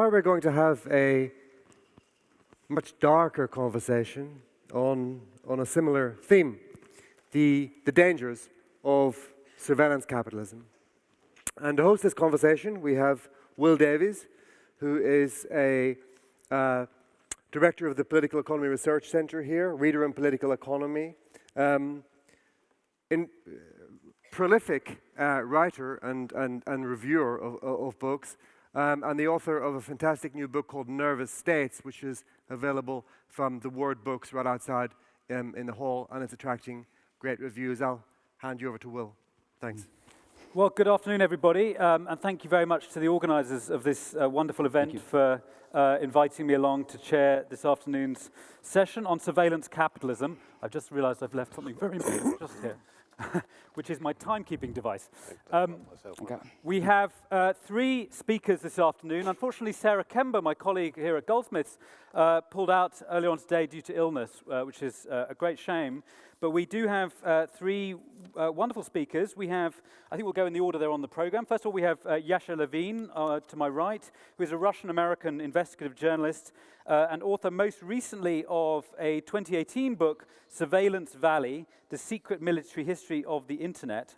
Now we're going to have a much darker conversation on a similar theme, the dangers of surveillance capitalism. And to host this conversation, we have Will Davies, who is a director of the Political Economy Research Center here, reader in political economy, prolific writer and reviewer of books, and the author of a fantastic new book called Nervous States, which is available from the Word Books right outside in the hall, and it's attracting great reviews. I'll hand you over to Will. Thanks. Well, good afternoon, everybody, and thank you very much to the organisers of this wonderful event for inviting me along to chair this afternoon's session on surveillance capitalism. I've just realised I've left something very important just here, which is my timekeeping device. We have three speakers this afternoon. Unfortunately, Sarah Kember, my colleague here at Goldsmiths, pulled out earlier on today due to illness, which is a great shame. But we do have three wonderful speakers. We have, I think we'll go in the order they're on the program. First of all, we have Yasha Levine to my right, who is a Russian-American investigative journalist and author most recently of a 2018 book, Surveillance Valley, The Secret Military History of the Internet.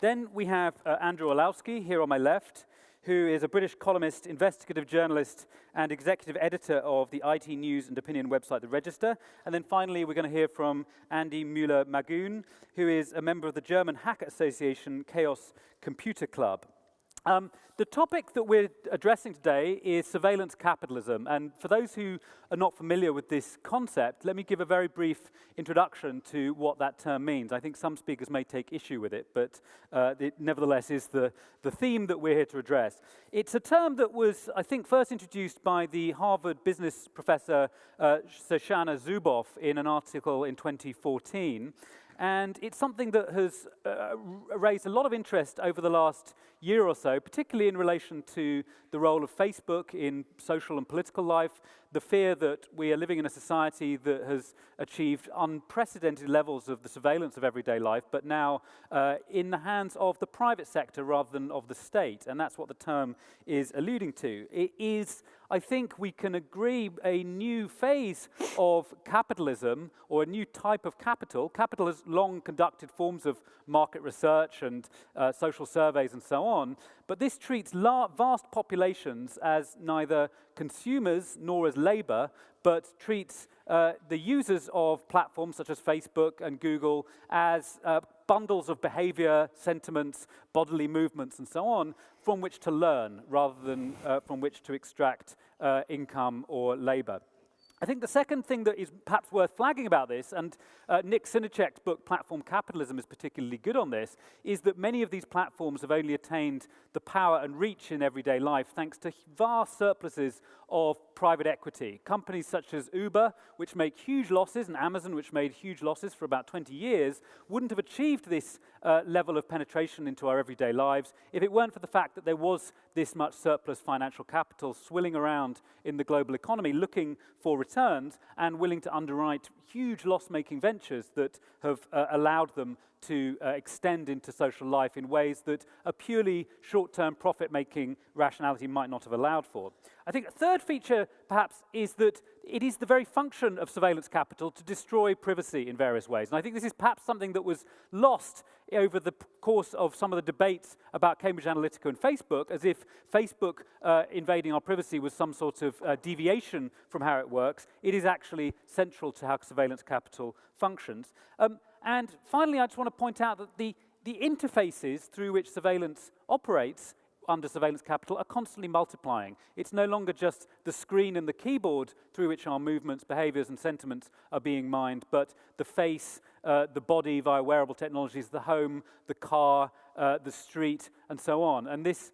Then we have Andrew Orlowski here on my left, who is a British columnist, investigative journalist, and executive editor of the IT news and opinion website, The Register. And then finally, we're going to hear from Andy Mueller-Maguhn, who is a member of the German hacker association, Chaos Computer Club. The topic that we're addressing today is surveillance capitalism. And for those who are not familiar with this concept, let me give a very brief introduction to what that term means. I think some speakers may take issue with it, but it nevertheless is the theme that we're here to address. It's a term that was, I think, first introduced by the Harvard business professor Shoshana Zuboff in an article in 2014. And it's something that has raised a lot of interest over the last year or so, particularly in relation to the role of Facebook in social and political life, the fear that we are living in a society that has achieved unprecedented levels of the surveillance of everyday life, but now in the hands of the private sector rather than of the state. And that's what the term is alluding to. It is, I think we can agree, a new phase of capitalism, or a new type of capital. Capital has long conducted forms of market research and social surveys and so on, but this treats vast populations as neither consumers nor as labor, but treats the users of platforms such as Facebook and Google as bundles of behavior, sentiments, bodily movements, and so on, from which to learn rather than from which to extract income or labor. I think the second thing that is perhaps worth flagging about this, and Nick Sinacek's book, Platform Capitalism, is particularly good on this, is that many of these platforms have only attained the power and reach in everyday life thanks to vast surpluses of private equity. Companies such as Uber, which make huge losses, and Amazon, which made huge losses for about 20 years, wouldn't have achieved this level of penetration into our everyday lives if it weren't for the fact that there was this much surplus financial capital swilling around in the global economy looking for returns and willing to underwrite huge loss-making ventures that have allowed them to extend into social life in ways that a purely short-term profit-making rationality might not have allowed for. I think a third feature, perhaps, is that it is the very function of surveillance capital to destroy privacy in various ways. And I think this is perhaps something that was lost over the course of some of the debates about Cambridge Analytica and Facebook, as if Facebook invading our privacy was some sort of deviation from how it works. It is actually central to how surveillance capital functions. And finally, I just want to point out that the interfaces through which surveillance operates under surveillance capital are constantly multiplying. It's no longer just the screen and the keyboard through which our movements, behaviors, and sentiments are being mined, but the face, the body via wearable technologies, the home, the car, the street, and so on. And this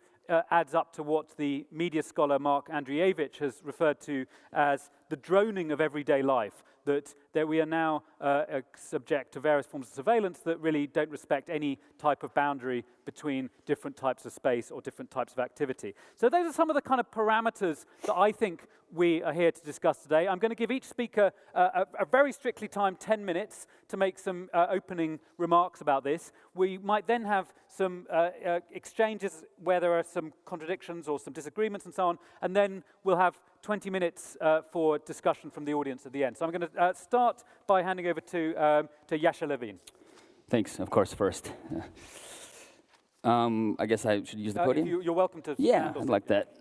adds up to what the media scholar Mark Andreevich has referred to as the droning of everyday life, that that we are now subject to various forms of surveillance that really don't respect any type of boundary between different types of space or different types of activity. So those are some of the kind of parameters that I think we are here to discuss today. I'm going to give each speaker a very strictly timed 10 minutes to make some opening remarks about this. We might then have some exchanges where there are some contradictions or some disagreements and so on, and then we'll have 20 minutes for discussion from the audience at the end. So I'm going to start by handing over to Yasha Levine. Thanks, of course, first. I guess I should use the podium? You're welcome to. Yeah, I'd like that.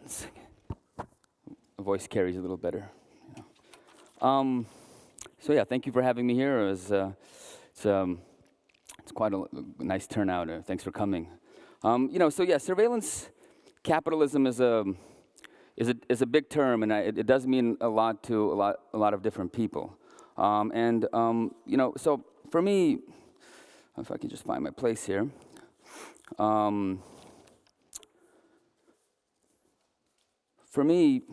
A voice carries a little better. Yeah. So yeah, thank you for having me here. It's quite a nice turnout. Thanks for coming. So yeah, surveillance capitalism is a big term, and it does mean a lot to a lot of different people. So for me, if I can just find my place here. For me,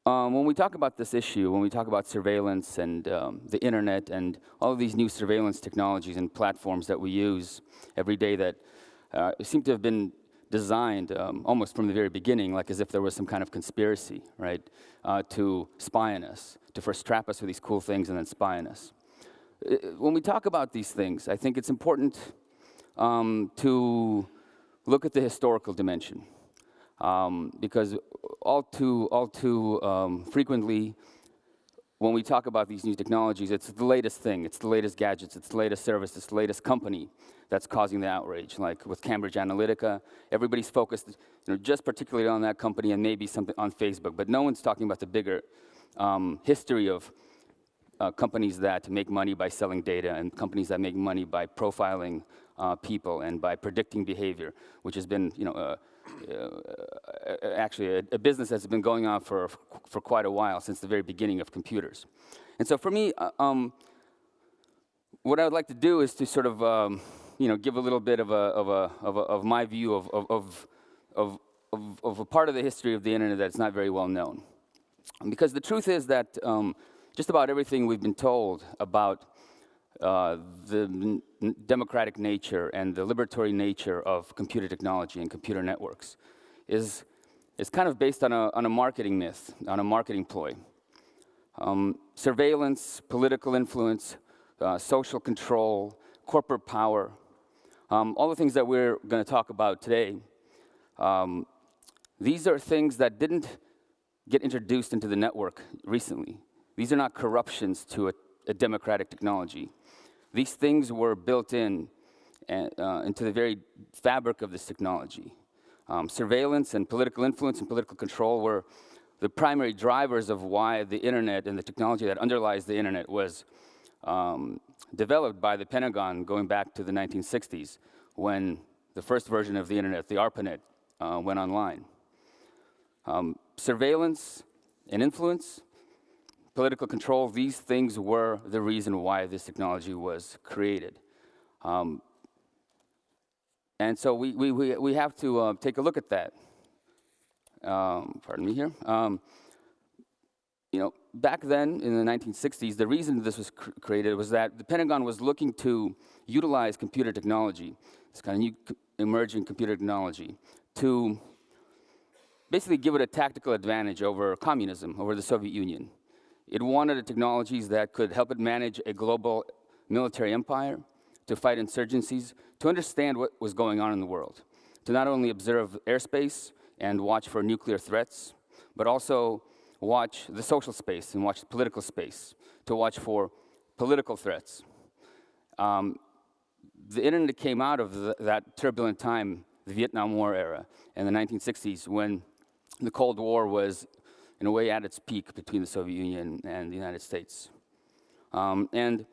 when we talk about this issue, when we talk about surveillance and the internet and all of these new surveillance technologies and platforms that we use every day that seem to have been designed almost from the very beginning, like as if there was some kind of conspiracy, right, to spy on us, to first trap us with these cool things and then spy on us. When we talk about these things, I think it's important to look at the historical dimension. Because all too frequently, when we talk about these new technologies, it's the latest thing, it's the latest gadgets, it's the latest service, it's the latest company that's causing the outrage. Like with Cambridge Analytica, everybody's focused, just particularly on that company and maybe something on Facebook, but no one's talking about the bigger history of companies that make money by selling data and companies that make money by profiling people and by predicting behavior, which has been, actually a business that's been going on for quite a while, since the very beginning of computers. And so for me, what I would like to do is to sort of, give a little bit of my view of a part of the history of the internet that's not very well known. Because the truth is that just about everything we've been told about the democratic nature and the liberatory nature of computer technology and computer networks is kind of based on a marketing myth, on a marketing ploy. Surveillance, political influence, social control, corporate power, all the things that we're going to talk about today, these are things that didn't get introduced into the network recently. These are not corruptions to a democratic technology. These things were built into the very fabric of this technology. Surveillance and political influence and political control were the primary drivers of why the internet and the technology that underlies the internet was developed by the Pentagon going back to the 1960s, when the first version of the internet, the ARPANET, went online. Surveillance and influence, political control, these things were the reason why this technology was created. And so we have to take a look at that. Pardon me here. Back then in the 1960s, the reason this was created was that the Pentagon was looking to utilize computer technology, this kind of new emerging computer technology, to basically give it a tactical advantage over communism, over the Soviet Union. It wanted technologies that could help it manage a global military empire, to fight insurgencies, to understand what was going on in the world, to not only observe airspace and watch for nuclear threats, but also watch the social space and watch the political space, to watch for political threats. The internet came out of that turbulent time, the Vietnam War era, in the 1960s, when the Cold War was, in a way, at its peak between the Soviet Union and the United States. And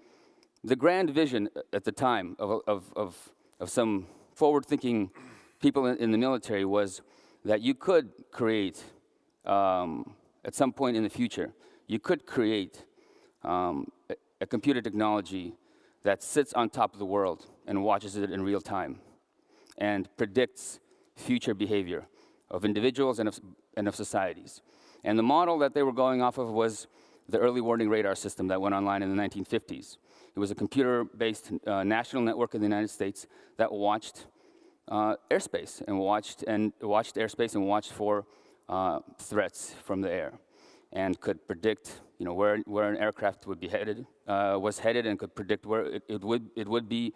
the grand vision at the time of some forward-thinking people in the military was that you could create, at some point in the future, you could create a computer technology that sits on top of the world and watches it in real time and predicts future behavior of individuals and of societies. And the model that they were going off of was the early warning radar system that went online in the 1950s. It was a computer-based national network in the United States that watched airspace and watched airspace and watched for threats from the air, and could predict, where an aircraft would be headed, and could predict where it would be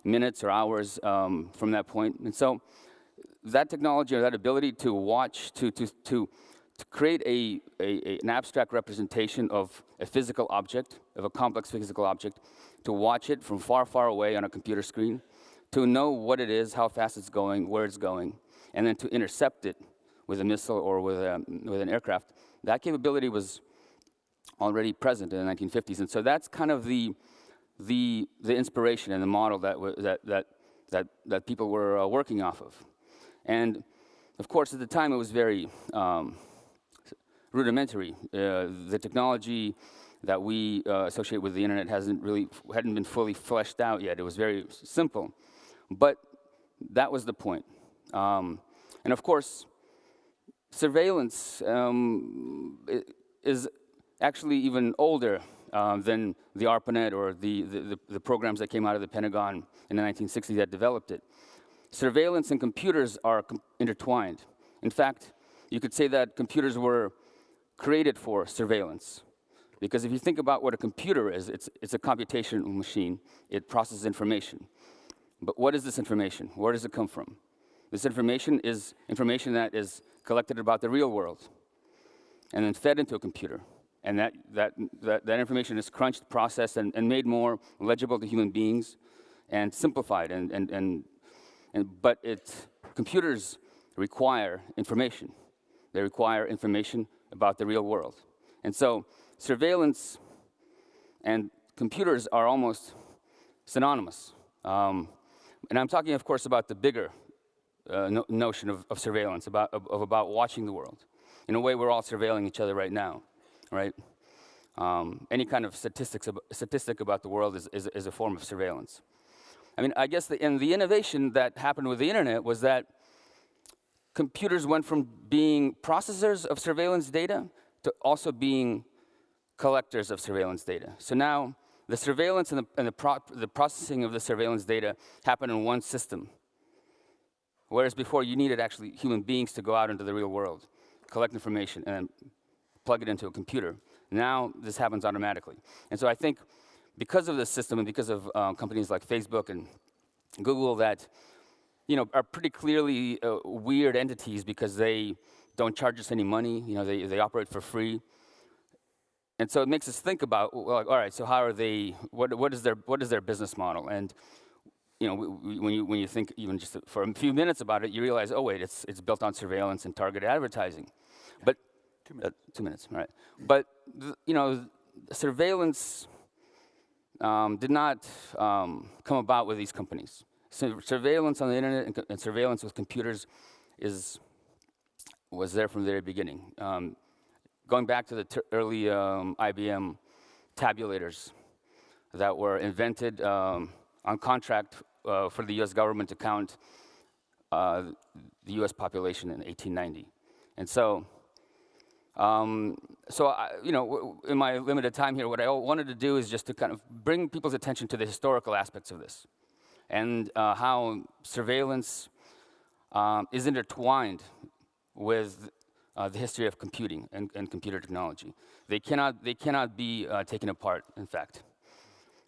minutes or hours from that point. And so, that technology, or that ability to watch, to create an abstract representation of a physical object, of a complex physical object, to watch it from far, far away on a computer screen, to know what it is, how fast it's going, where it's going, and then to intercept it with a missile or with an aircraft. That capability was already present in the 1950s, and so that's kind of the inspiration and the model that people were working off of. And of course, at the time, it was very rudimentary. The technology that we associate with the internet hadn't been fully fleshed out yet. It was very simple, but that was the point. And of course, surveillance is actually even older than the ARPANET or the programs that came out of the Pentagon in the 1960s that developed it. Surveillance and computers are intertwined. In fact, you could say that computers were created for surveillance. Because if you think about what a computer is, it's a computational machine. It processes information. But what is this information? Where does it come from? This information is information that is collected about the real world and then fed into a computer. And that information is crunched, processed, and made more legible to human beings and simplified. But computers require information. They require information about the real world. And so surveillance and computers are almost synonymous. And I'm talking, of course, about the bigger notion of surveillance, about watching the world. In a way, we're all surveilling each other right now, right? Any kind of statistic about the world is a form of surveillance. I mean, I guess the innovation that happened with the internet was that computers went from being processors of surveillance data to also being collectors of surveillance data. So now the surveillance and the processing of the surveillance data happen in one system, whereas before you needed actually human beings to go out into the real world, collect information, and plug it into a computer. Now this happens automatically. And so I think because of this system and because of companies like Facebook and Google that are pretty clearly weird entities because they don't charge us any money, they operate for free. And so it makes us think about, well, all right, so how are they, what is their business model? And when you think even just for a few minutes about it, you realize, oh wait, it's built on surveillance and targeted advertising. But 2 minutes. 2 minutes, right? But surveillance did not come about with these companies. So surveillance on the internet and surveillance with computers was there from the very beginning. Going back to the early IBM tabulators that were invented on contract for the U.S. government to count the U.S. population in 1890. And so, in my limited time here, what I wanted to do is just to kind of bring people's attention to the historical aspects of this and how surveillance is intertwined with the history of computing and computer technology. They cannot be taken apart, in fact.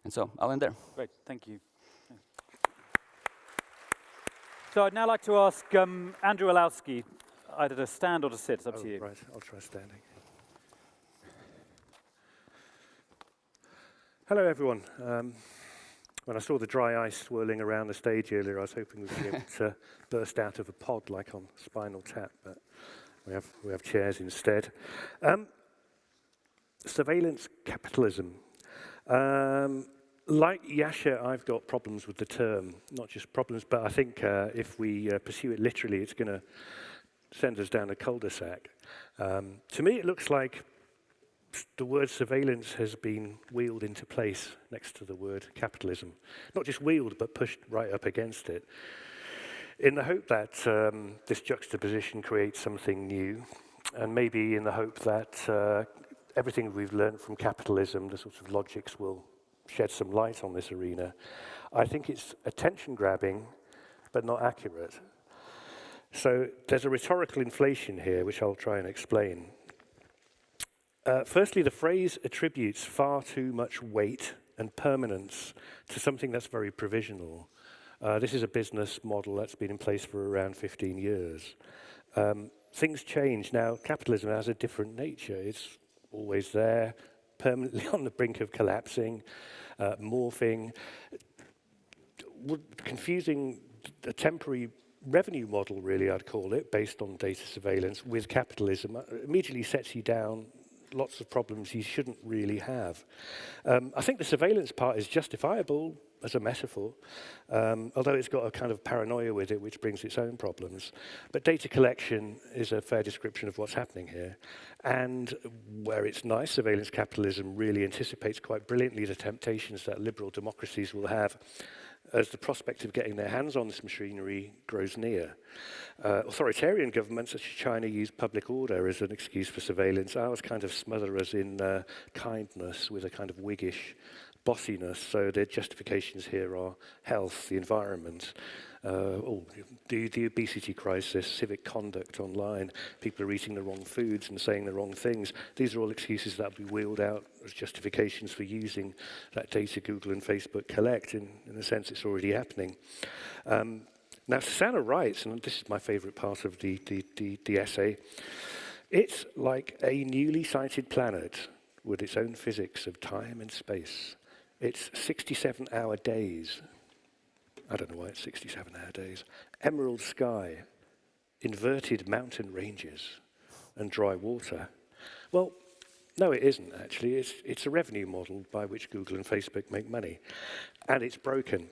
And so I'll end there. Great, thank you. So I'd now like to ask Andrew Orlowski either to stand or to sit. It's up to you. Right, I'll try standing. Hello, everyone. When I saw the dry ice swirling around the stage earlier, I was hoping we'd be able to burst out of a pod like on Spinal Tap, but we have chairs instead. Surveillance capitalism. Like Yasha, I've got problems with the term. Not just problems, but I think if we pursue it literally, it's going to send us down a cul-de-sac. To me, it looks like the word surveillance has been wheeled into place next to the word capitalism. Not just wheeled, but pushed right up against it, in the hope that this juxtaposition creates something new, and maybe in the hope that everything we've learned from capitalism, the sorts of logics will shed some light on this arena. I think it's attention-grabbing, but not accurate. So there's a rhetorical inflation here, which I'll try and explain. Firstly, the phrase attributes far too much weight and permanence to something that's very provisional. This is a business model that's been in place for around 15 years. Things change. Now, capitalism has a different nature. It's always there, permanently on the brink of collapsing, morphing, confusing a temporary revenue model, really, I'd call it, based on data surveillance with capitalism, immediately sets you down lots of problems you shouldn't really have. I think the surveillance part is justifiable as a metaphor, although it's got a kind of paranoia with it, which brings its own problems. But data collection is a fair description of what's happening here. And where it's nice, surveillance capitalism really anticipates quite brilliantly the temptations that liberal democracies will have as the prospect of getting their hands on this machinery grows near. Authoritarian governments such as China use public order as an excuse for surveillance. Ours kind of smother us in kindness with a kind of Whiggish bossiness. So their justifications here are health, the environment, the obesity crisis, civic conduct online. People are eating the wrong foods and saying the wrong things. These are all excuses that will be wheeled out as justifications for using that data Google and Facebook collect. In a sense, it's already happening. Now, Susanna writes, and this is my favorite part of the essay, it's like a newly sighted planet with its own physics of time and space. It's 67-hour days. I don't know why it's 67-hour days. Emerald sky, inverted mountain ranges, and dry water. Well, no, it isn't, actually. It's a revenue model by which Google and Facebook make money. And it's broken.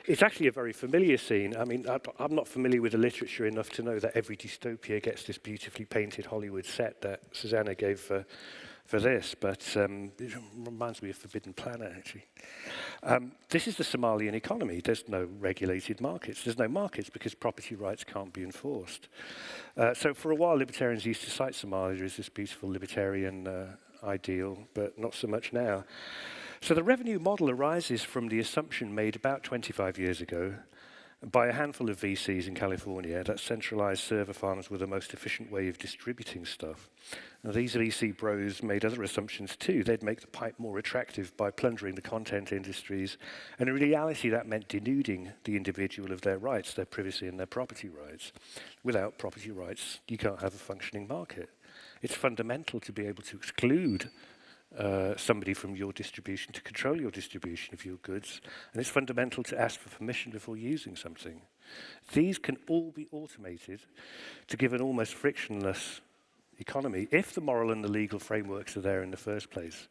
It's actually a very familiar scene. I mean, I'm not familiar with the literature enough to know that every dystopia gets this beautifully painted Hollywood set that Susanna gave for this, but it reminds me of Forbidden Planet, actually. This is the Somalian economy. There's no regulated markets. There's no markets because property rights can't be enforced. So for a while, libertarians used to cite Somalia as this beautiful libertarian ideal, but not so much now. So the revenue model arises from the assumption made about 25 years ago by a handful of VCs in California that centralized server farms were the most efficient way of distributing stuff. Now, these VC bros made other assumptions too. They'd make the pipe more attractive by plundering the content industries. And in reality, that meant denuding the individual of their rights, their privacy and their property rights. Without property rights, you can't have a functioning market. It's fundamental to be able to exclude somebody from your distribution, to control your distribution of your goods, and it's fundamental to ask for permission before using something. These can all be automated to give an almost frictionless economy if the moral and the legal frameworks are there in the first place.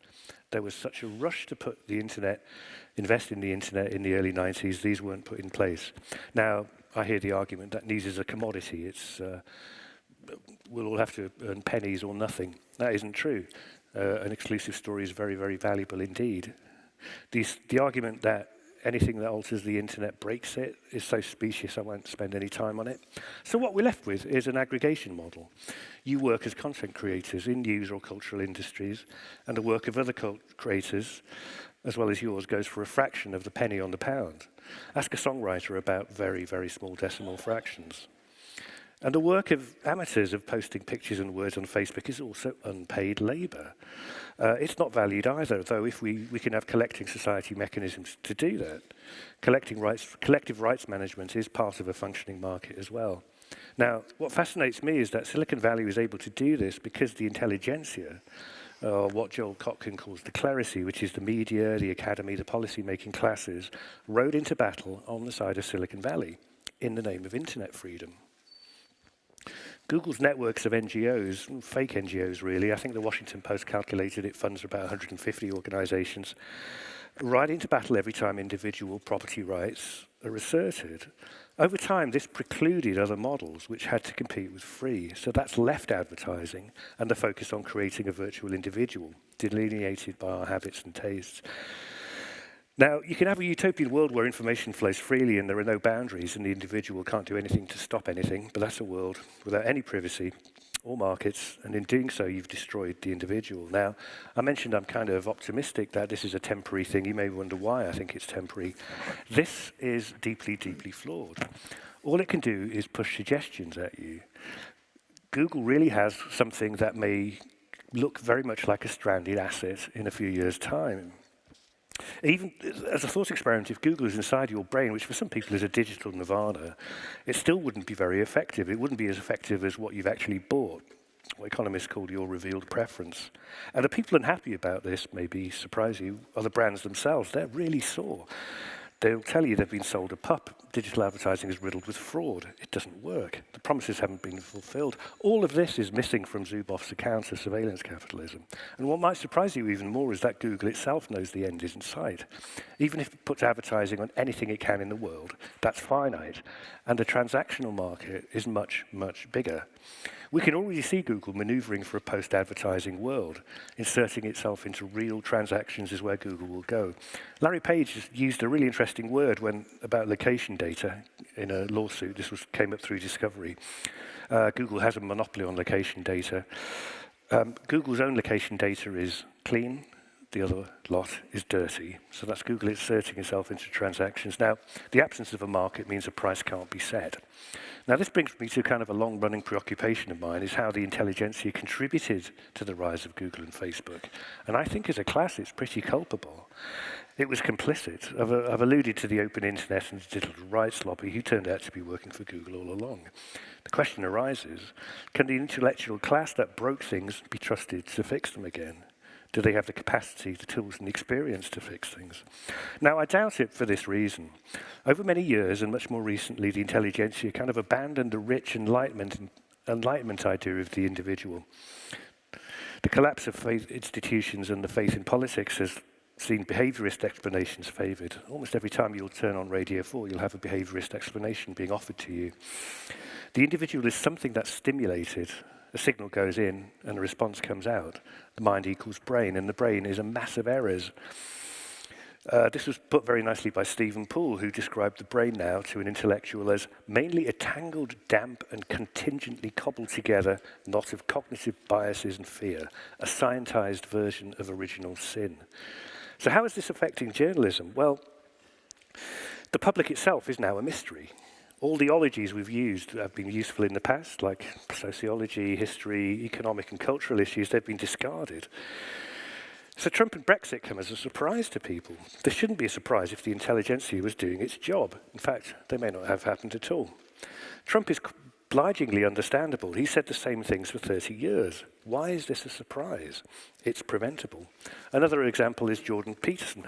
There was such a rush to put the internet, invest in the internet in the early 90s, these weren't put in place. Now, I hear the argument that news is a commodity. It's we'll all have to earn pennies or nothing. That isn't true. An exclusive story is very, very valuable indeed. The argument that anything that alters the internet breaks it is so specious I won't spend any time on it. So what we're left with is an aggregation model. You work as content creators in news or cultural industries, and the work of other creators, as well as yours, goes for a fraction of the penny on the pound. Ask a songwriter about very, very small decimal fractions. And the work of amateurs of posting pictures and words on Facebook is also unpaid labor. It's not valued either, though if we can have collecting society mechanisms to do that. Collective rights management is part of a functioning market as well. Now, what fascinates me is that Silicon Valley was able to do this because the intelligentsia, what Joel Kotkin calls the clerisy, which is the media, the academy, the policy-making classes, rode into battle on the side of Silicon Valley in the name of internet freedom. Google's networks of NGOs, fake NGOs really, I think the Washington Post calculated it funds about 150 organizations, ride into battle every time individual property rights are asserted. Over time, this precluded other models which had to compete with free. So that's left advertising and the focus on creating a virtual individual, delineated by our habits and tastes. Now, you can have a utopian world where information flows freely and there are no boundaries and the individual can't do anything to stop anything, but that's a world without any privacy. or markets, and in doing so, you've destroyed the individual. Now, I mentioned I'm kind of optimistic that this is a temporary thing. You may wonder why I think it's temporary. This is deeply, deeply flawed. All it can do is push suggestions at you. Google really has something that may look very much like a stranded asset in a few years' time. Even as a thought experiment, if Google is inside your brain, which for some people is a digital nirvana, it still wouldn't be very effective. It wouldn't be as effective as what you've actually bought, what economists call your revealed preference. And the people unhappy about this, maybe surprise you, are the brands themselves. They're really sore. They'll tell you they've been sold a pup. Digital advertising is riddled with fraud. It doesn't work. The promises haven't been fulfilled. All of this is missing from Zuboff's account of surveillance capitalism. And what might surprise you even more is that Google itself knows the end is in sight. Even if it puts advertising on anything it can in the world, that's finite. And the transactional market is much, much bigger. We can already see Google maneuvering for a post-advertising world. Inserting itself into real transactions is where Google will go. Larry Page used a really interesting word about location data in a lawsuit. This came up through discovery. Google has a monopoly on location data. Google's own location data is clean. The other lot is dirty. So that's Google inserting itself into transactions. Now, the absence of a market means a price can't be set. Now, this brings me to kind of a long-running preoccupation of mine, is how the intelligentsia contributed to the rise of Google and Facebook. And I think as a class, it's pretty culpable. It was complicit. I've alluded to the open internet and the digital rights lobby, who turned out to be working for Google all along. The question arises, can the intellectual class that broke things be trusted to fix them again? Do they have the capacity, the tools, and the experience to fix things? Now, I doubt it for this reason. Over many years, and much more recently, the intelligentsia kind of abandoned the rich enlightenment idea of the individual. The collapse of faith institutions and the faith in politics has seen behaviorist explanations favoured. Almost every time you'll turn on Radio 4, you'll have a behaviorist explanation being offered to you. The individual is something that's stimulated. A signal goes in and a response comes out. The mind equals brain, and the brain is a mass of errors. This was put very nicely by Stephen Poole, who described the brain now to an intellectual as mainly a tangled, damp, and contingently cobbled together knot of cognitive biases and fear, a scientized version of original sin. So how is this affecting journalism? Well, the public itself is now a mystery. All the ologies we've used have been useful in the past, like sociology, history, economic and cultural issues. They've been discarded. So Trump and Brexit come as a surprise to people. This shouldn't be a surprise if the intelligentsia was doing its job. In fact, they may not have happened at all. Trump is obligingly understandable. He said the same things for 30 years. Why is this a surprise? It's preventable. Another example is Jordan Peterson.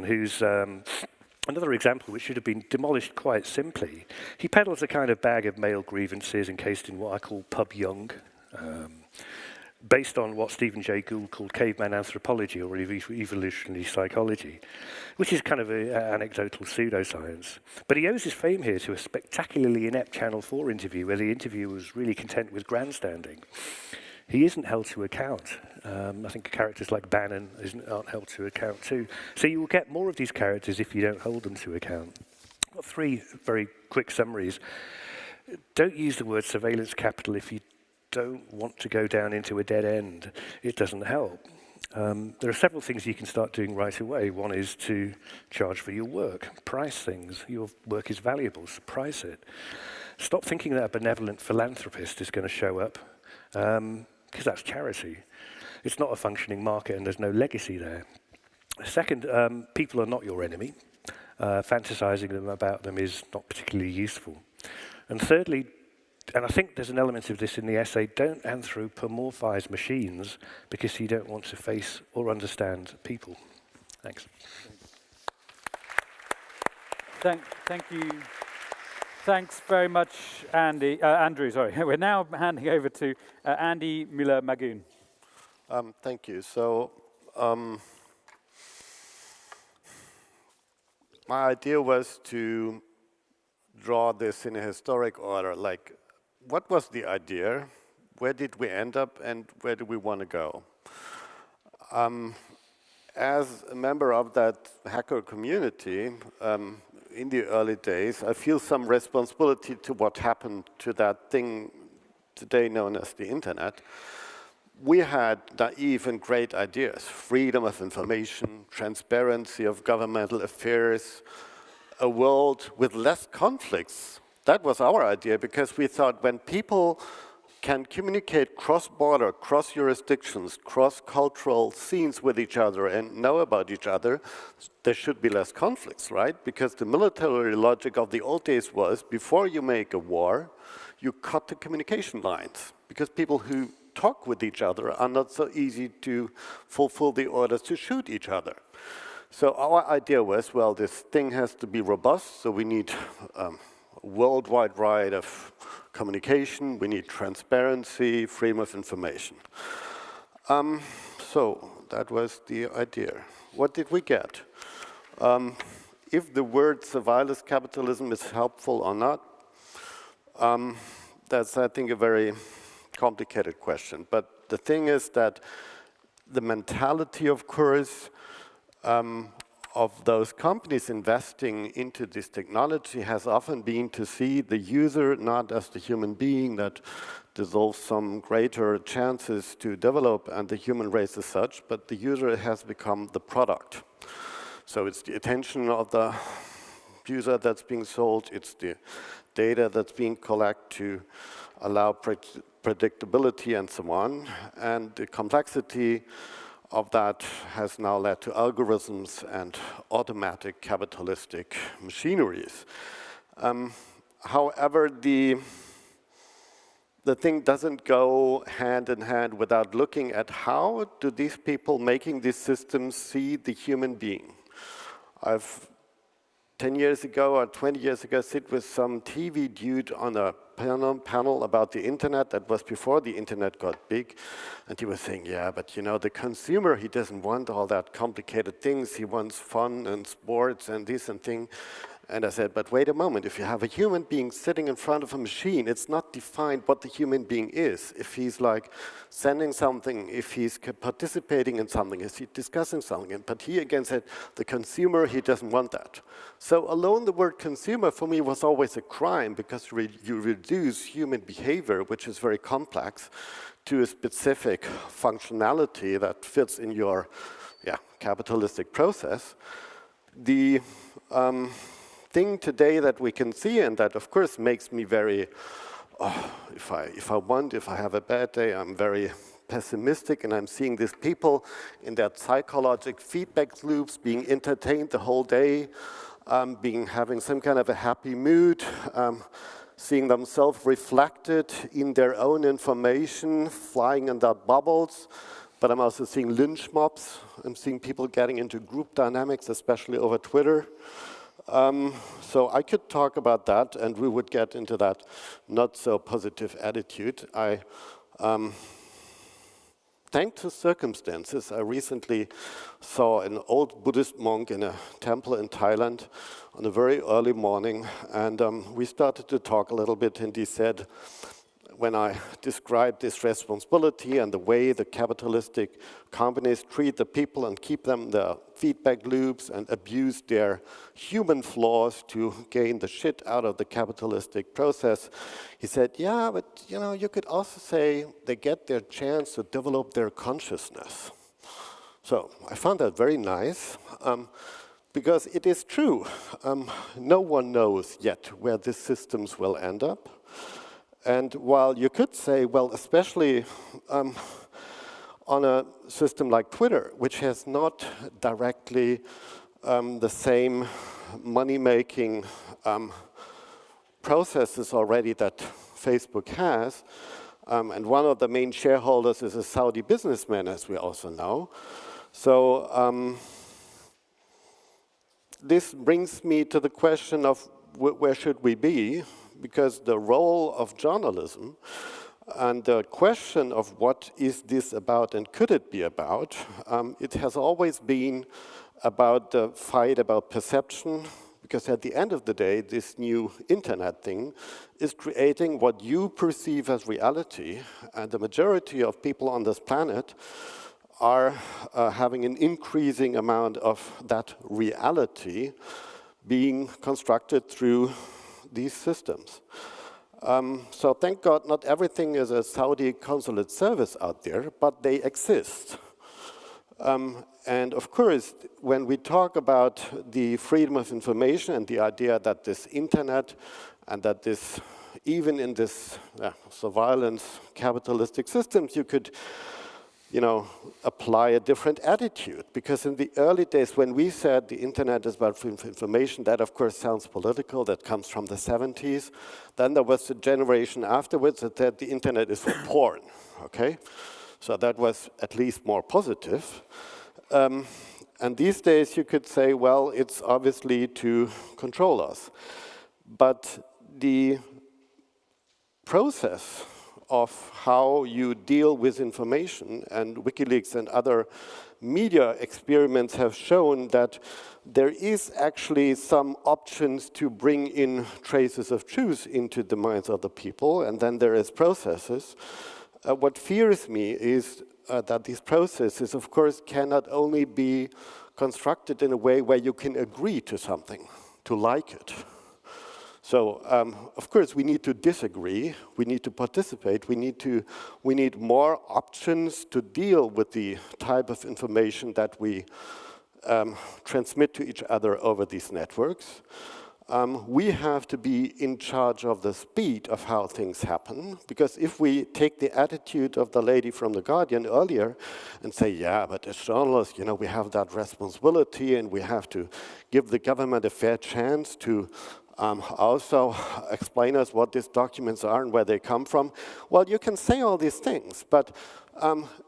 Who's another example which should have been demolished quite simply. He peddles a kind of bag of male grievances encased in what I call pub young, based on what Stephen Jay Gould called caveman anthropology or evolutionary psychology, which is kind of an anecdotal pseudoscience. But he owes his fame here to a spectacularly inept Channel 4 interview where the interviewer was really content with grandstanding. He isn't held to account. I think characters like Bannon aren't held to account too. So you will get more of these characters if you don't hold them to account. I've got three very quick summaries. Don't use the word surveillance capital if you don't want to go down into a dead end. It doesn't help. There are several things you can start doing right away. One is to charge for your work, price things. Your work is valuable, so price it. Stop thinking that a benevolent philanthropist is going to show up, because that's charity. It's not a functioning market and there's no legacy there. Second, people are not your enemy. Fantasizing about them is not particularly useful. And thirdly, and I think there's an element of this in the essay, don't anthropomorphize machines because you don't want to face or understand people. Thanks. Thank you. Thanks very much, Andrew. Sorry, we're now handing over to Andy Mueller-Maguhn. Thank you. So my idea was to draw this in a historic order. Like, what was the idea? Where did we end up, and where do we want to go? As a member of that hacker community, in the early days, I feel some responsibility to what happened to that thing today known as the internet. We had naive and great ideas: freedom of information, transparency of governmental affairs, a world with less conflicts. That was our idea, because we thought when people can communicate cross-border, cross-jurisdictions, cross-cultural scenes with each other and know about each other, there should be less conflicts, right? Because the military logic of the old days was, before you make a war, you cut the communication lines, because people who talk with each other are not so easy to fulfill the orders to shoot each other. So our idea was, well, this thing has to be robust, so we need a worldwide right of communication, we need transparency, freedom of information. So that was the idea. What did we get? If the word surveillance capitalism is helpful or not, that's, I think, a very complicated question. But the thing is that the mentality, of course, of those companies investing into this technology has often been to see the user not as the human being that deserves some greater chances to develop and the human race as such, but the user has become the product. So it's the attention of the user that's being sold, it's the data that's being collected to allow predictability and so on, and the complexity of that has now led to algorithms and automatic capitalistic machineries. However, the thing doesn't go hand in hand without looking at how do these people making these systems see the human being. I've 10 years ago or 20 years ago sit with some TV dude on a panel about the internet. That was before the internet got big. And he was saying, yeah, but you know, the consumer, he doesn't want all that complicated things. He wants fun and sports and this and thing. And I said, but wait a moment, if you have a human being sitting in front of a machine, it's not defined what the human being is. If he's like sending something, if he's participating in something, if he's discussing something. But he again said, the consumer, he doesn't want that. So alone the word consumer for me was always a crime, because you reduce human behavior, which is very complex, to a specific functionality that fits in your capitalistic process. The thing today that we can see, and that of course makes me very, if I have a bad day, I'm very pessimistic, and I'm seeing these people in their psychological feedback loops being entertained the whole day, having some kind of a happy mood, seeing themselves reflected in their own information, flying in that bubbles. But I'm also seeing lynch mobs. I'm seeing people getting into group dynamics, especially over Twitter. So I could talk about that, and we would get into that not so positive attitude. Thanks to circumstances, I recently saw an old Buddhist monk in a temple in Thailand on a very early morning, and we started to talk a little bit, and he said, when I described this responsibility and the way the capitalistic companies treat the people and keep them in the feedback loops and abuse their human flaws to gain the shit out of the capitalistic process, he said, yeah, but you know, you could also say they get their chance to develop their consciousness. So I found that very nice, because it is true. No one knows yet where these systems will end up. And while you could say, well, especially on a system like Twitter, which has not directly the same money-making processes already that Facebook has, and one of the main shareholders is a Saudi businessman, as we also know. So this brings me to the question of where should we be? Because the role of journalism and the question of what is this about and could it be about, it has always been about the fight about perception, because at the end of the day, this new internet thing is creating what you perceive as reality, and the majority of people on this planet are having an increasing amount of that reality being constructed through these systems. So thank God not everything is a Saudi consulate service out there, but they exist. And of course, when we talk about the freedom of information and the idea that this internet and that this, even in this surveillance capitalistic systems, you could apply a different attitude. Because in the early days, when we said the internet is about freedom of information, that of course sounds political, that comes from the 70s. Then there was a generation afterwards that said the internet is for porn, okay? So that was at least more positive. And these days you could say, well, it's obviously to control us. But the process of how you deal with information, and WikiLeaks and other media experiments have shown that there is actually some options to bring in traces of truth into the minds of the people, and then there is processes. What fears me is that these processes, of course, cannot only be constructed in a way where you can agree to something, to like it. So, of course, we need to disagree, we need to participate, we need more options to deal with the type of information that we transmit to each other over these networks. We have to be in charge of the speed of how things happen, because if we take the attitude of the lady from The Guardian earlier and say, yeah, but as journalists, we have that responsibility and we have to give the government a fair chance to also explain us what these documents are and where they come from. Well, you can say all these things, but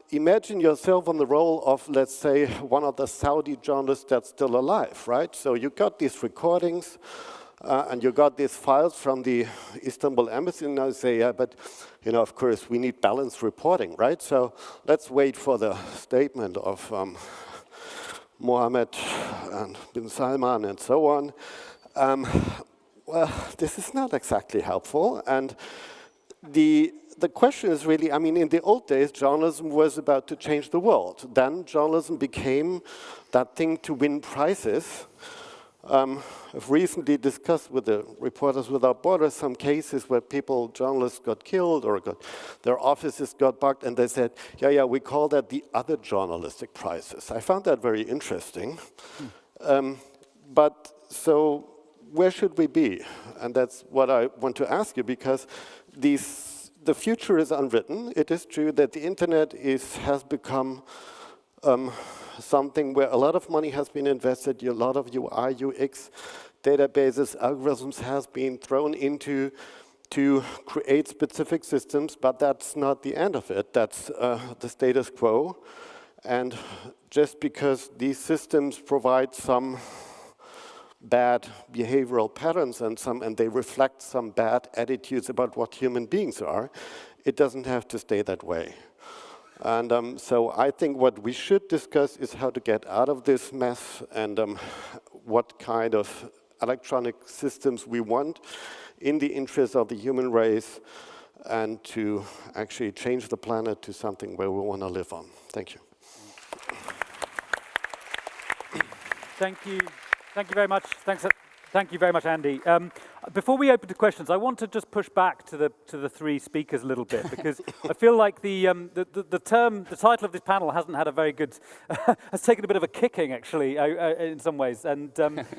imagine yourself on the role of, let's say, one of the Saudi journalists that's still alive, right? So you got these recordings and you got these files from the Istanbul embassy, and I say, yeah, but of course we need balanced reporting, right? So let's wait for the statement of Mohammed and bin Salman and so on. Well, this is not exactly helpful, and the question is really, in the old days, journalism was about to change the world. Then journalism became that thing to win prizes. I've recently discussed with the Reporters Without Borders some cases where journalists got killed or their offices got bugged, and they said, yeah, we call that the other journalistic prizes. I found that very interesting. But so, where should we be? And that's what I want to ask you, because the future is unwritten. It is true that the internet has become something where a lot of money has been invested, a lot of UI, UX databases, algorithms has been thrown into to create specific systems, but that's not the end of it. That's the status quo. And just because these systems provide some bad behavioral patterns and they reflect some bad attitudes about what human beings are, it doesn't have to stay that way. And so I think what we should discuss is how to get out of this mess and what kind of electronic systems we want in the interest of the human race and to actually change the planet to something where we want to live on. Thank you. Thank you. Thank you very much. Thank you very much, Andy. Before we open to questions, I want to just push back to the three speakers a little bit, because I feel like the title of this panel hasn't had a very good, has taken a bit of a kicking actually in some ways. And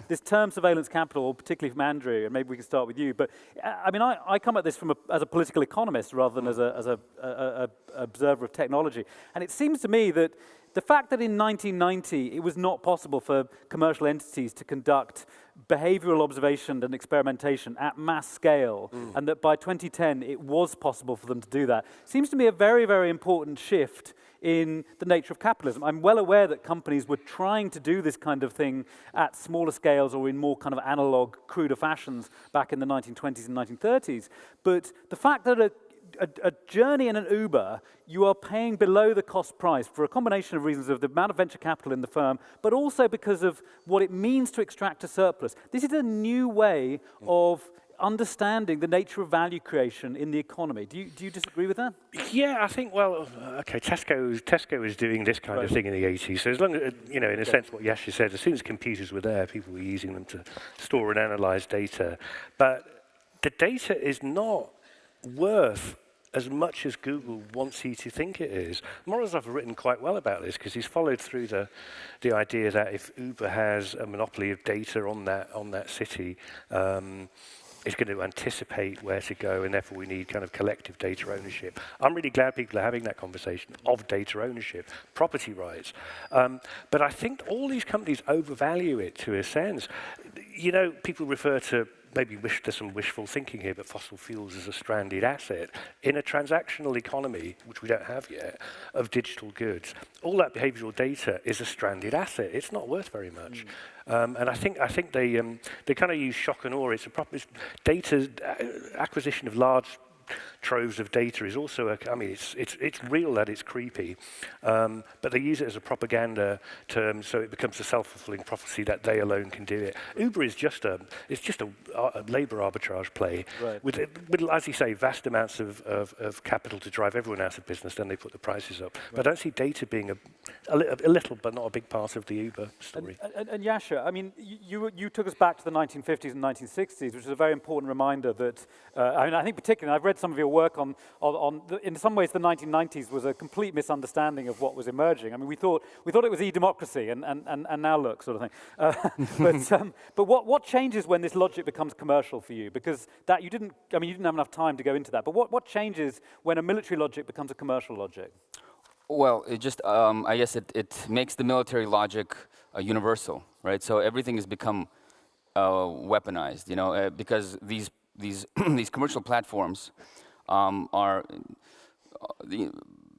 this term surveillance capital, particularly from Andrew, and maybe we can start with you. But I come at this as a political economist rather than as a observer of technology, and it seems to me that the fact that in 1990 it was not possible for commercial entities to conduct behavioral observation and experimentation at mass scale, and that by 2010 it was possible for them to do that, seems to me a very, very important shift in the nature of capitalism. I'm well aware that companies were trying to do this kind of thing at smaller scales or in more kind of analog, cruder fashions back in the 1920s and 1930s, but the fact that a journey in an Uber, you are paying below the cost price for a combination of reasons of the amount of venture capital in the firm, but also because of what it means to extract a surplus. This is a new way of understanding the nature of value creation in the economy. Do you disagree with that? Yeah, I think, well, okay, Tesco was doing this kind of thing in the 80s. So as long as, in a sense, what Yasha said, as soon as computers were there, people were using them to store and analyze data. But the data is not worth as much as Google wants you to think it is. Morozov has written quite well about this because he's followed through the idea that if Uber has a monopoly of data on that city, it's going to anticipate where to go, and therefore we need kind of collective data ownership. I'm really glad people are having that conversation of data ownership, property rights. But I think all these companies overvalue it to a sense. People refer to maybe there's some wishful thinking here, but fossil fuels is a stranded asset. In a transactional economy, which we don't have yet, of digital goods, all that behavioral data is a stranded asset. It's not worth very much. And I think they kind of use shock and awe. It's data acquisition of large troves of data is also it's real that it's creepy, but they use it as a propaganda term, so it becomes a self-fulfilling prophecy that they alone can do it. Uber is just a labor arbitrage play with, as you say, vast amounts of capital to drive everyone out of business. Then they put the prices up. But I don't see data being a little, but not a big part of the Uber story. And Yasha, I mean, you took us back to the 1950s and 1960s, which is a very important reminder that I think particularly I've read some of your work on in some ways the 1990s was a complete misunderstanding of what was emerging. I mean, we thought it was e-democracy, and now look, sort of thing. But what changes when this logic becomes commercial for you? Because you didn't have enough time to go into that. But what changes when a military logic becomes a commercial logic? Well, it just I guess it makes the military logic universal, right? So everything has become weaponized, because these these commercial platforms are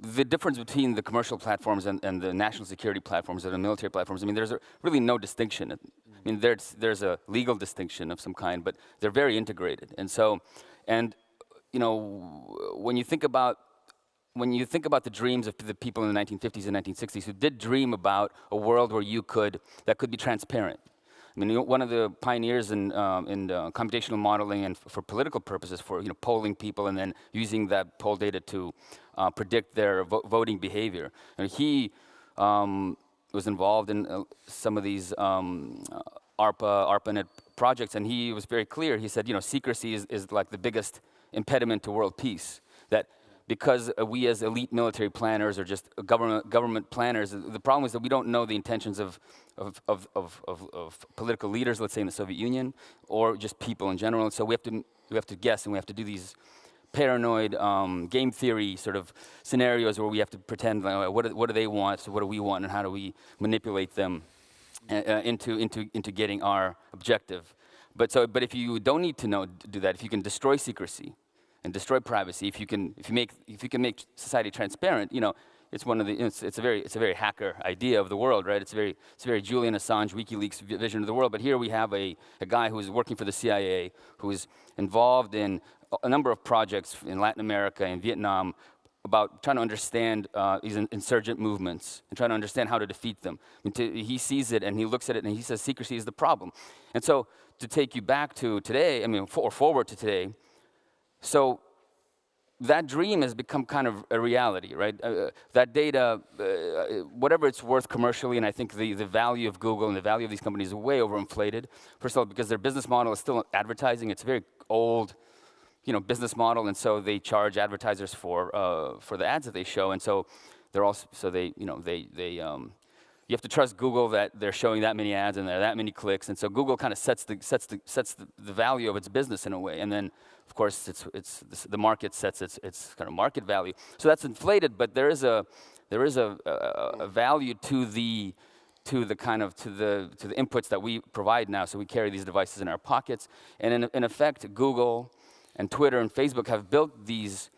the difference between the commercial platforms and the national security platforms and the military platforms. I mean, there's really no distinction. I mean, there's a legal distinction of some kind, but they're very integrated. And so, when you think about the dreams of the people in the 1950s and 1960s who did dream about a world where that could be transparent. I mean, one of the pioneers in computational modeling and for political purposes, for polling people and then using that poll data to predict their voting behavior. And he was involved in some of these ARPANET projects, and he was very clear. He said, secrecy is like the biggest impediment to world peace. That because we as elite military planners or just government planners, the problem is that we don't know the intentions of political leaders, let's say in the Soviet Union, or just people in general. And so we have to guess, and we have to do these paranoid game theory sort of scenarios where we have to pretend what do they want, so what do we want, and how do we manipulate them into getting our objective. But if you don't need to do that, if you can destroy secrecy and destroy privacy, if you can make society transparent, it's one of the it's a very hacker idea of the world, right? It's a very Julian Assange, WikiLeaks vision of the world. But here we have a guy who is working for the CIA, who is involved in a number of projects in Latin America and Vietnam about trying to understand these insurgent movements and trying to understand how to defeat them. He sees it and he looks at it and he says secrecy is the problem. And so to take you back to today, or forward to today. So that dream has become kind of a reality, right? That data, whatever it's worth commercially, and I think the value of Google and the value of these companies is way overinflated. First of all, because their business model is still advertising. It's a very old, business model, and so they charge advertisers for the ads that they show, and so they're also you have to trust Google that they're showing that many ads and there are that many clicks, and so Google kind of sets the value of its business in a way, and then of course the market sets its kind of market value. So that's inflated, but there is a value to the inputs that we provide now. So we carry these devices in our pockets, and in effect, Google and Twitter and Facebook have built these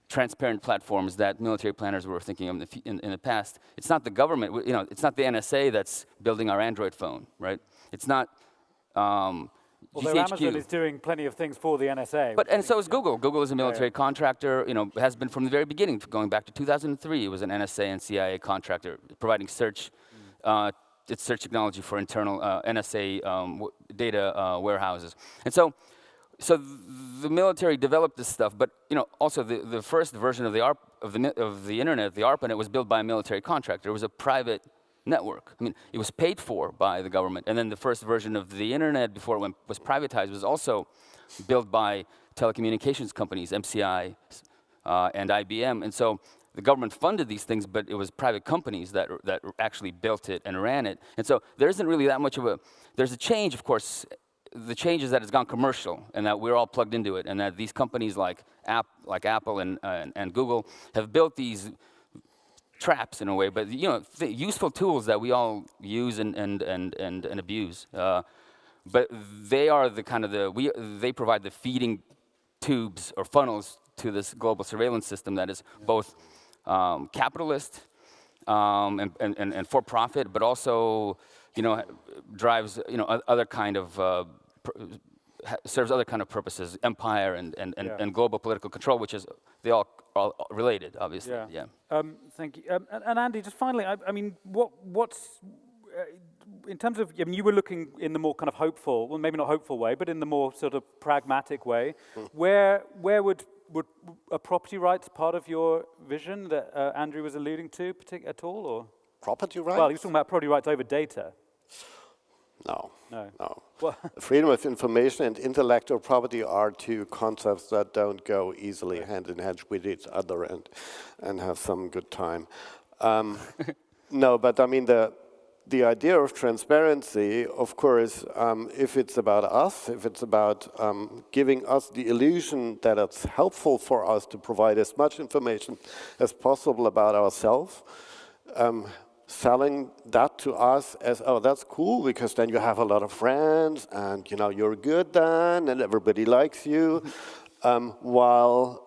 transparent platforms that military planners were thinking of in the past. It's not the government, it's not the NSA that's building our Android phone, right? It's not Although GCHQ. Amazon is doing plenty of things for the NSA. And so is Google. Google is a military contractor, has been from the very beginning, going back to 2003. It was an NSA and CIA contractor providing search technology for internal NSA data warehouses. And so so the military developed this stuff, but also the first version of the internet, the ARPANET, was built by a military contractor. It was a private network. I mean, it was paid for by the government, and then the first version of the internet, before it was privatized, was also built by telecommunications companies, MCI and IBM, and so the government funded these things, but it was private companies that actually built it and ran it. And so there isn't really that much of there's a change, of course. The change is that it's gone commercial, and that we're all plugged into it, and that these companies like Apple and Google have built these traps in a way, but useful tools that we all use and abuse. But they are they provide the feeding tubes or funnels to this global surveillance system that is both capitalist and for profit, but also drives other kind of serves other kind of purposes, empire and global political control, which is they all related, obviously. Yeah. Thank you. And Andy, just finally, I mean, what's in terms of, you were looking in the more kind of hopeful, well, maybe not hopeful way, but in the more sort of pragmatic way. Where would a property rights part of your vision that Andrew was alluding to at all, or? Property rights? Well, he was talking about property rights over data. No. Well, Freedom of information and intellectual property are two concepts that don't go easily hand in hand with each other and have some good time. No, but I mean the idea of transparency, of course, if it's about us, if it's about giving us the illusion that it's helpful for us to provide as much information as possible about ourselves, selling that to us as, oh, that's cool, because then you have a lot of friends, and you're good then, and everybody likes you, while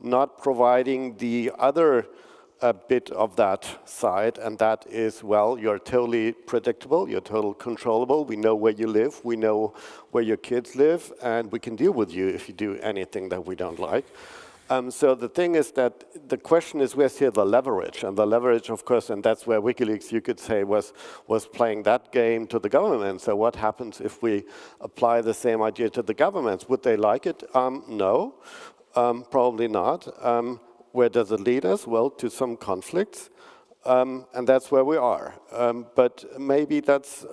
not providing the other bit of that side, and that is, well, you're totally predictable, you're totally controllable, we know where you live, we know where your kids live, and we can deal with you if you do anything that we don't like. So the thing is that the question is, where's here the leverage? And the leverage, of course, and that's where WikiLeaks, you could say, was playing that game to the government. So what happens if we apply the same idea to the governments? Would they like it? No, probably not. Where does it lead us? Well, to some conflicts. And that's where we are. But maybe that's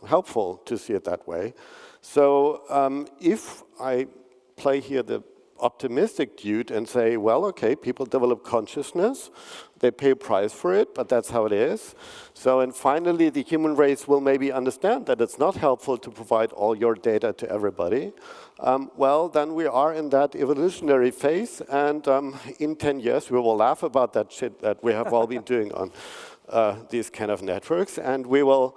helpful to see it that way. So if I play here the optimistic dude and say, well, okay, people develop consciousness, they pay a price for it, but that's how it is. So, and finally, the human race will maybe understand that it's not helpful to provide all your data to everybody. Well, then we are in that evolutionary phase, and in 10 years, we will laugh about that shit that we have all been doing on these kind of networks, and we will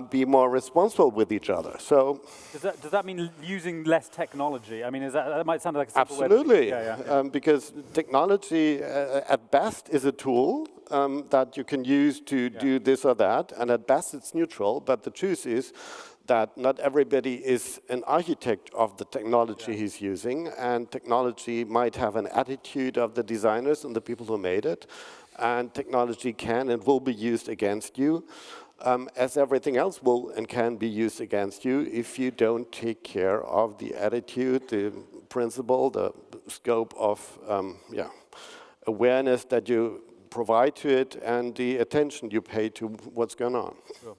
be more responsible with each other. So does that mean using less technology? I mean, that might sound like a simple absolutely, way because technology at best is a tool that you can use to do this or that, and at best it's neutral. But the truth is that not everybody is an architect of the technology he's using, and technology might have an attitude of the designers and the people who made it, and technology can and will be used against you. As everything else will and can be used against you if you don't take care of the attitude, the principle, the scope of awareness that you provide to it, and the attention you pay to what's going on. Sure.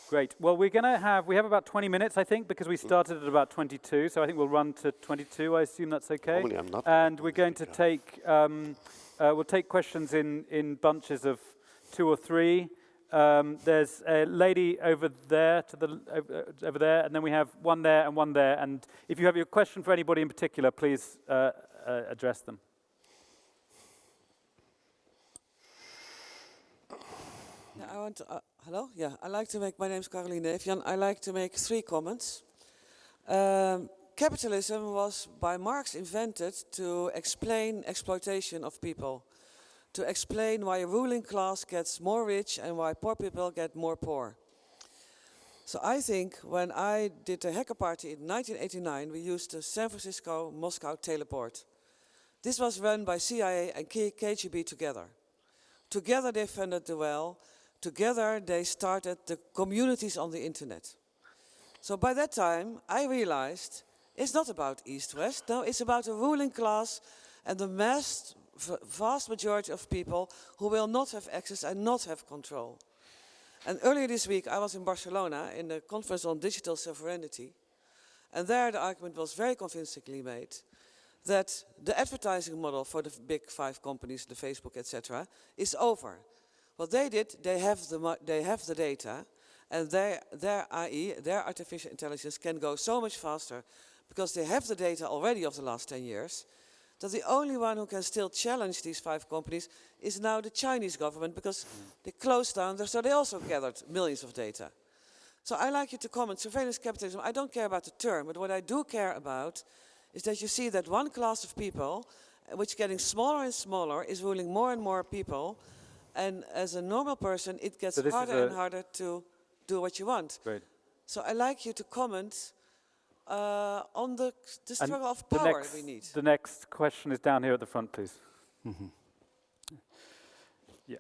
Great. Well, we have about 20 minutes, I think, because we started at about 22, so I think we'll run to 22. I assume that's okay. Normally I'm not. And we're going to take we'll take questions in bunches of 2 or 3. There's a lady over there, over there, and then we have one there and one there. And if you have your question for anybody in particular, please address them. Yeah, I want to, hello? Yeah, I like to make, my name is Caroline Neefjan. I like to make 3 comments. Capitalism was by Marx invented to explain exploitation of people, to explain why a ruling class gets more rich and why poor people get more poor. So I think when I did the hacker party in 1989, we used the San Francisco-Moscow teleport. This was run by CIA and KGB together. Together they funded the well. Together they started the communities on the internet. So by that time, I realized It's not about East-West. No, it's about the ruling class and the vast majority of people who will not have access and not have control. And earlier this week, I was in Barcelona in a conference on digital sovereignty. And there the argument was very convincingly made that the advertising model for the big 5 companies, the Facebook, etc., is over. What they did, they have the data, and their AI, their artificial intelligence, can go so much faster because they have the data already of the last 10 years, that the only one who can still challenge these 5 companies is now the Chinese government, because they closed down, so they also gathered millions of data. So I like you to comment, surveillance capitalism, I don't care about the term, but what I do care about is that you see that one class of people, which is getting smaller and smaller, is ruling more and more people, and as a normal person, it gets harder and harder to do what you want. Great. So I like you to comment on the struggle of power we need. The next question is down here at the front, please. Mm-hmm. Yeah.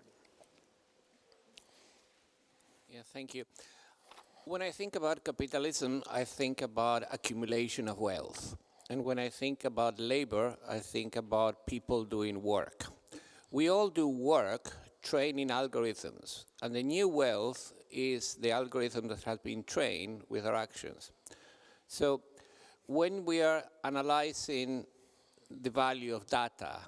Yeah, thank you. When I think about capitalism, I think about accumulation of wealth. And when I think about labor, I think about people doing work. We all do work training algorithms, and the new wealth is the algorithm that has been trained with our actions. So when we are analyzing the value of data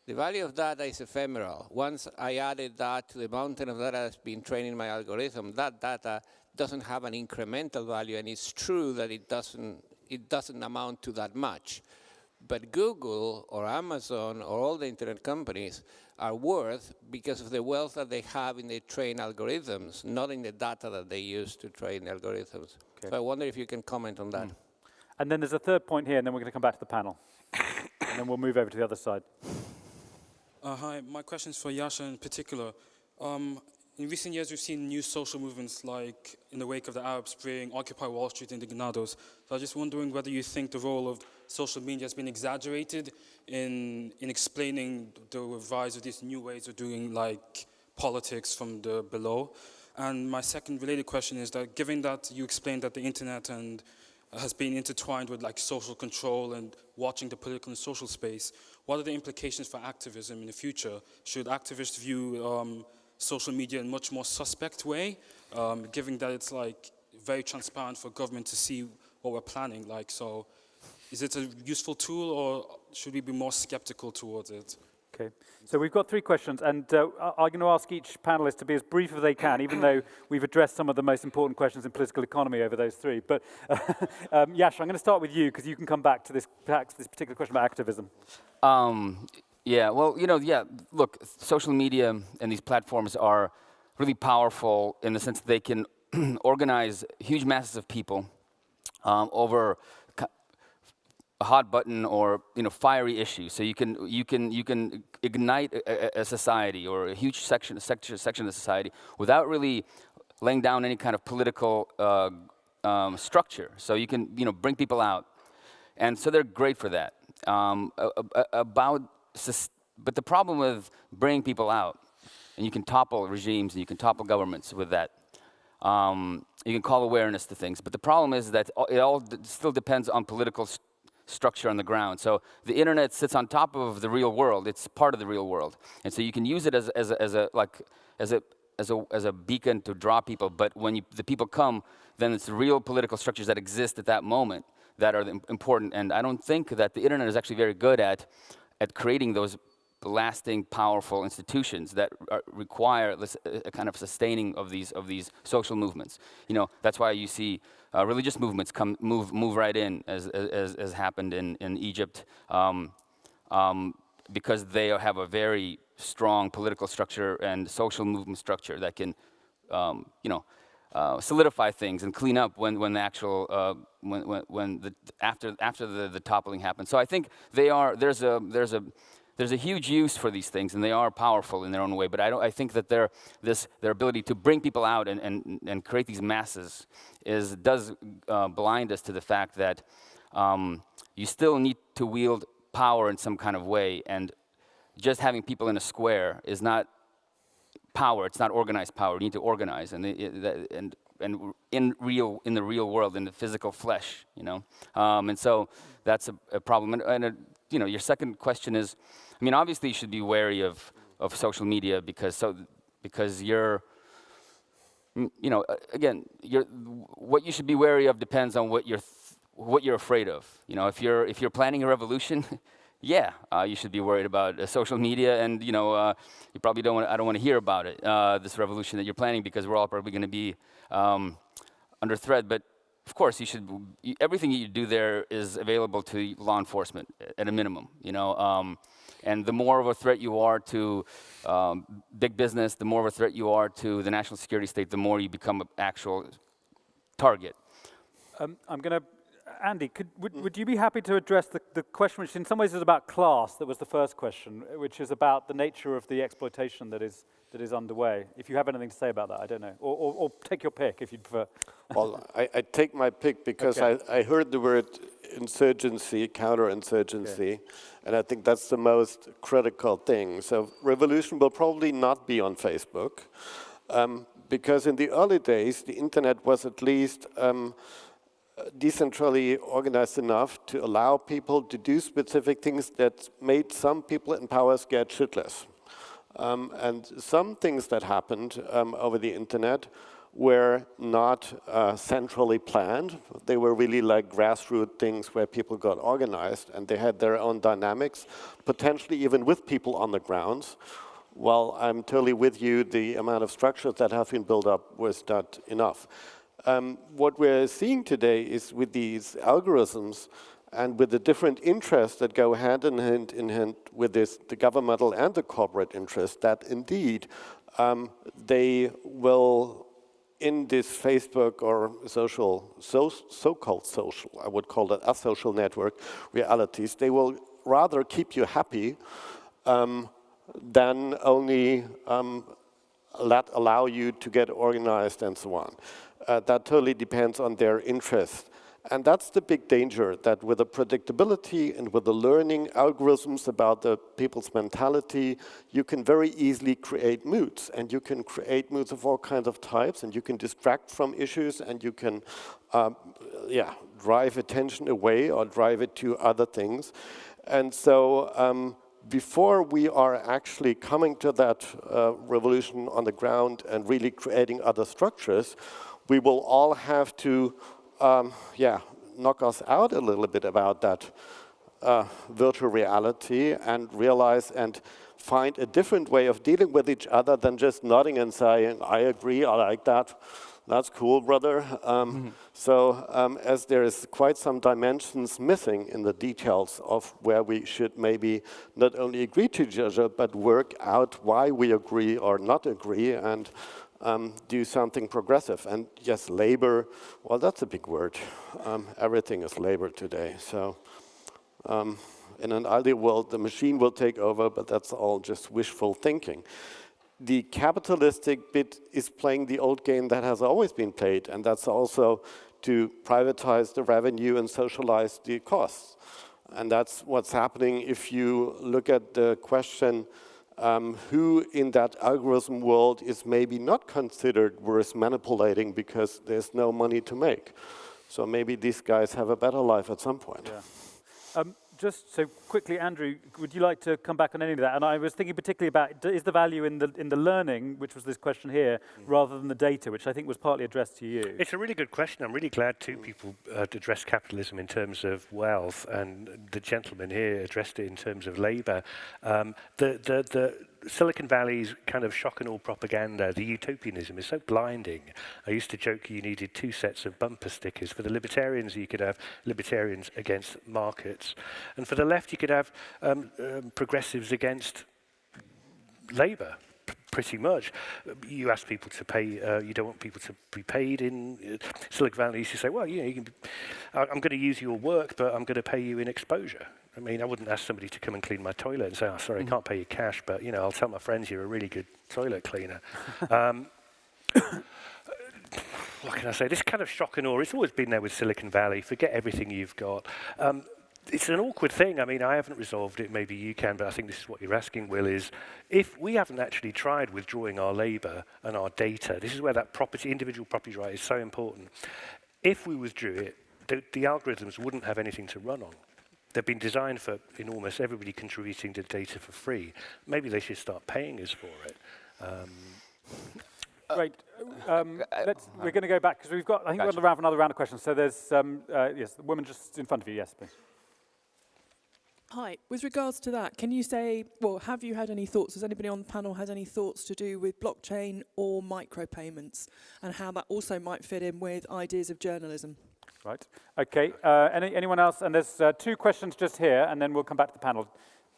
is ephemeral. Once I added that to the mountain of data that's been training my algorithm, that data doesn't have an incremental value, and it's true that it doesn't amount to that much. But Google or Amazon or all the internet companies are worth because of the wealth that they have in their trained algorithms, not in the data that they use to train the algorithms. Okay. So I wonder if you can comment on that. And then there's a third point here, and then we're going to come back to the panel. And then we'll move over to the other side. Hi, my question is for Yasha in particular. In recent years, we've seen new social movements like in the wake of the Arab Spring, Occupy Wall Street, Indignados. So I was just wondering whether you think the role of social media has been exaggerated in explaining the rise of these new ways of doing like politics from the below. And my second related question is that given that you explained that the internet and has been intertwined with like social control and watching the political and social space, what are the implications for activism in the future? Should activists view social media in a much more suspect way, given that it's like very transparent for government to see what we're planning? Like, so is it a useful tool, or should we be more skeptical towards it? Okay, so we've got 3 questions, and I'm going to ask each panelist to be as brief as they can, even though we've addressed some of the most important questions in political economy over those 3. But Yasha, I'm going to start with you, because you can come back to this particular question about activism. Yeah, well, look, social media and these platforms are really powerful in the sense that they can organize huge masses of people over a hot button or fiery issue. So you can ignite a society or a huge section of society without really laying down any kind of political structure. So you can bring people out, and so they're great for that. But the problem with bringing people out, and you can topple regimes and you can topple governments with that. You can call awareness to things, but the problem is that it all still depends on political structure on the ground. So the internet sits on top of the real world. It's part of the real world, and so you can use it as a beacon to draw people. But when the people come, then it's the real political structures that exist at that moment that are important. And I don't think that the internet is actually very good at creating those lasting, powerful institutions that require a kind of sustaining of these social movements. That's why you see religious movements move right in, as happened in Egypt, because they have a very strong political structure and social movement structure that can, solidify things and clean up when the actual after the toppling happens. So I think there's a huge use for these things, and they are powerful in their own way. But I think that their ability to bring people out and create these masses does blind us to the fact that you still need to wield power in some kind of way, and just having people in a square is not power. It's not organized power. You need to organize, and in the real world, in the physical flesh, you know. And so that's a problem. And your second question is, I mean, obviously you should be wary of social media because you're, again, what you should be wary of depends on what you're afraid of. You know, if you're planning a revolution, yeah, you should be worried about social media, and you probably don't want. I don't want to hear about it. This revolution that you're planning, because we're all probably going to be under threat. But of course, everything you do there is available to law enforcement at a minimum. And the more of a threat you are to big business, the more of a threat you are to the national security state, the more you become an actual target. I'm going to, Andy, would you be happy to address the question, which in some ways is about class, that was the first question, which is about the nature of the exploitation that is underway. If you have anything to say about that, I don't know. Or take your pick if you prefer. Well, I take my pick because okay. I heard the word insurgency, counterinsurgency, and I think that's the most critical thing. So revolution will probably not be on Facebook, because in the early days, the internet was at least decentrally organized enough to allow people to do specific things that made some people in power scared shitless. And some things that happened over the internet were not centrally planned. They were really like grassroots things where people got organized, and they had their own dynamics, potentially even with people on the grounds. Well, I'm totally with you, the amount of structures that have been built up was not enough. What we're seeing today is with these algorithms and with the different interests that go hand in hand with this, the governmental and the corporate interests, that indeed they will, in this Facebook or so-called social, I would call it asocial network realities, they will rather keep you happy than only allow you to get organized and so on. That totally depends on their interest. And that's the big danger, that with the predictability and with the learning algorithms about the people's mentality, you can very easily create moods. And you can create moods of all kinds of types, and you can distract from issues, and you can drive attention away or drive it to other things. And so before we are actually coming to that revolution on the ground and really creating other structures, we will all have to knock us out a little bit about that virtual reality and realize and find a different way of dealing with each other than just nodding and saying, I agree, I like that, that's cool, brother. So as there is quite some dimensions missing in the details of where we should maybe not only agree to each other, but work out why we agree or not agree, and do something progressive. And yes, labor, well, that's a big word. Everything is labor today. So in an ideal world, the machine will take over, but that's all just wishful thinking. The capitalistic bit is playing the old game that has always been played, and that's also to privatize the revenue and socialize the costs. And that's what's happening if you look at the question, who in that algorithm world is maybe not considered worth manipulating because there's no money to make. So maybe these guys have a better life at some point. Yeah. Just so quickly, Andrew, would you like to come back on any of that? And I was thinking particularly about, is the value in the learning, which was this question here, rather than the data, which I think was partly addressed to you? It's a really good question. I'm really glad two people addressed capitalism in terms of wealth, and the gentleman here addressed it in terms of labor. The Silicon Valley's kind of shock and awe propaganda, the utopianism, is so blinding. I used to joke you needed 2 sets of bumper stickers. For the libertarians, you could have libertarians against markets. And for the left, you could have progressives against labor, pretty much. You ask people to pay, you don't want people to be paid in Silicon Valley. You say, well, you can I'm going to use your work, but I'm going to pay you in exposure. I mean, I wouldn't ask somebody to come and clean my toilet and say, oh, sorry, I can't pay you cash, but, I'll tell my friends you're a really good toilet cleaner. What can I say? This kind of shock and awe, it's always been there with Silicon Valley. Forget everything you've got. it's an awkward thing. I mean, I haven't resolved it. Maybe you can, but I think this is what you're asking, Will, is if we haven't actually tried withdrawing our labor and our data, this is where that individual property right is so important. If we withdrew it, the algorithms wouldn't have anything to run on. They've been designed for enormous, everybody contributing the data for free. Maybe they should start paying us for it. Great. We're going to go back, because we've got, I think we're on the round for another round of questions. So there's, yes, the woman just in front of you. Yes, please. Hi. With regards to that, can you say, well, have you had any thoughts, has anybody on the panel had any thoughts to do with blockchain or micropayments, and how that also might fit in with ideas of journalism? Right. Okay. Anyone else? And there's 2 questions just here, and then we'll come back to the panel.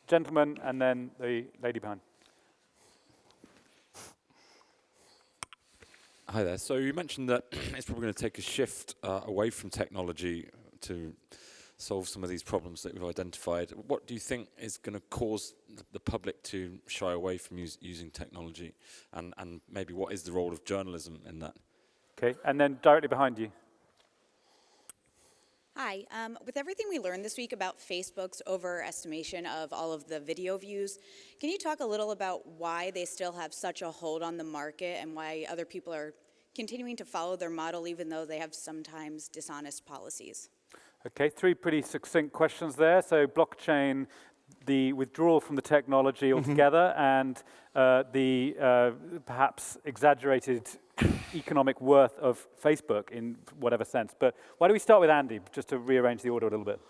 Gentleman, and then the lady behind. Hi there. So you mentioned that it's probably going to take a shift away from technology to solve some of these problems that we've identified. What do you think is going to cause the public to shy away from using technology? And maybe what is the role of journalism in that? Okay. And then directly behind you. Hi. With everything we learned this week about Facebook's overestimation of all of the video views, can you talk a little about why they still have such a hold on the market and why other people are continuing to follow their model even though they have sometimes dishonest policies? Okay, 3 pretty succinct questions there. So blockchain, the withdrawal from the technology altogether, and the perhaps exaggerated economic worth of Facebook in whatever sense. But why don't we start with Andy, just to rearrange the order a little bit?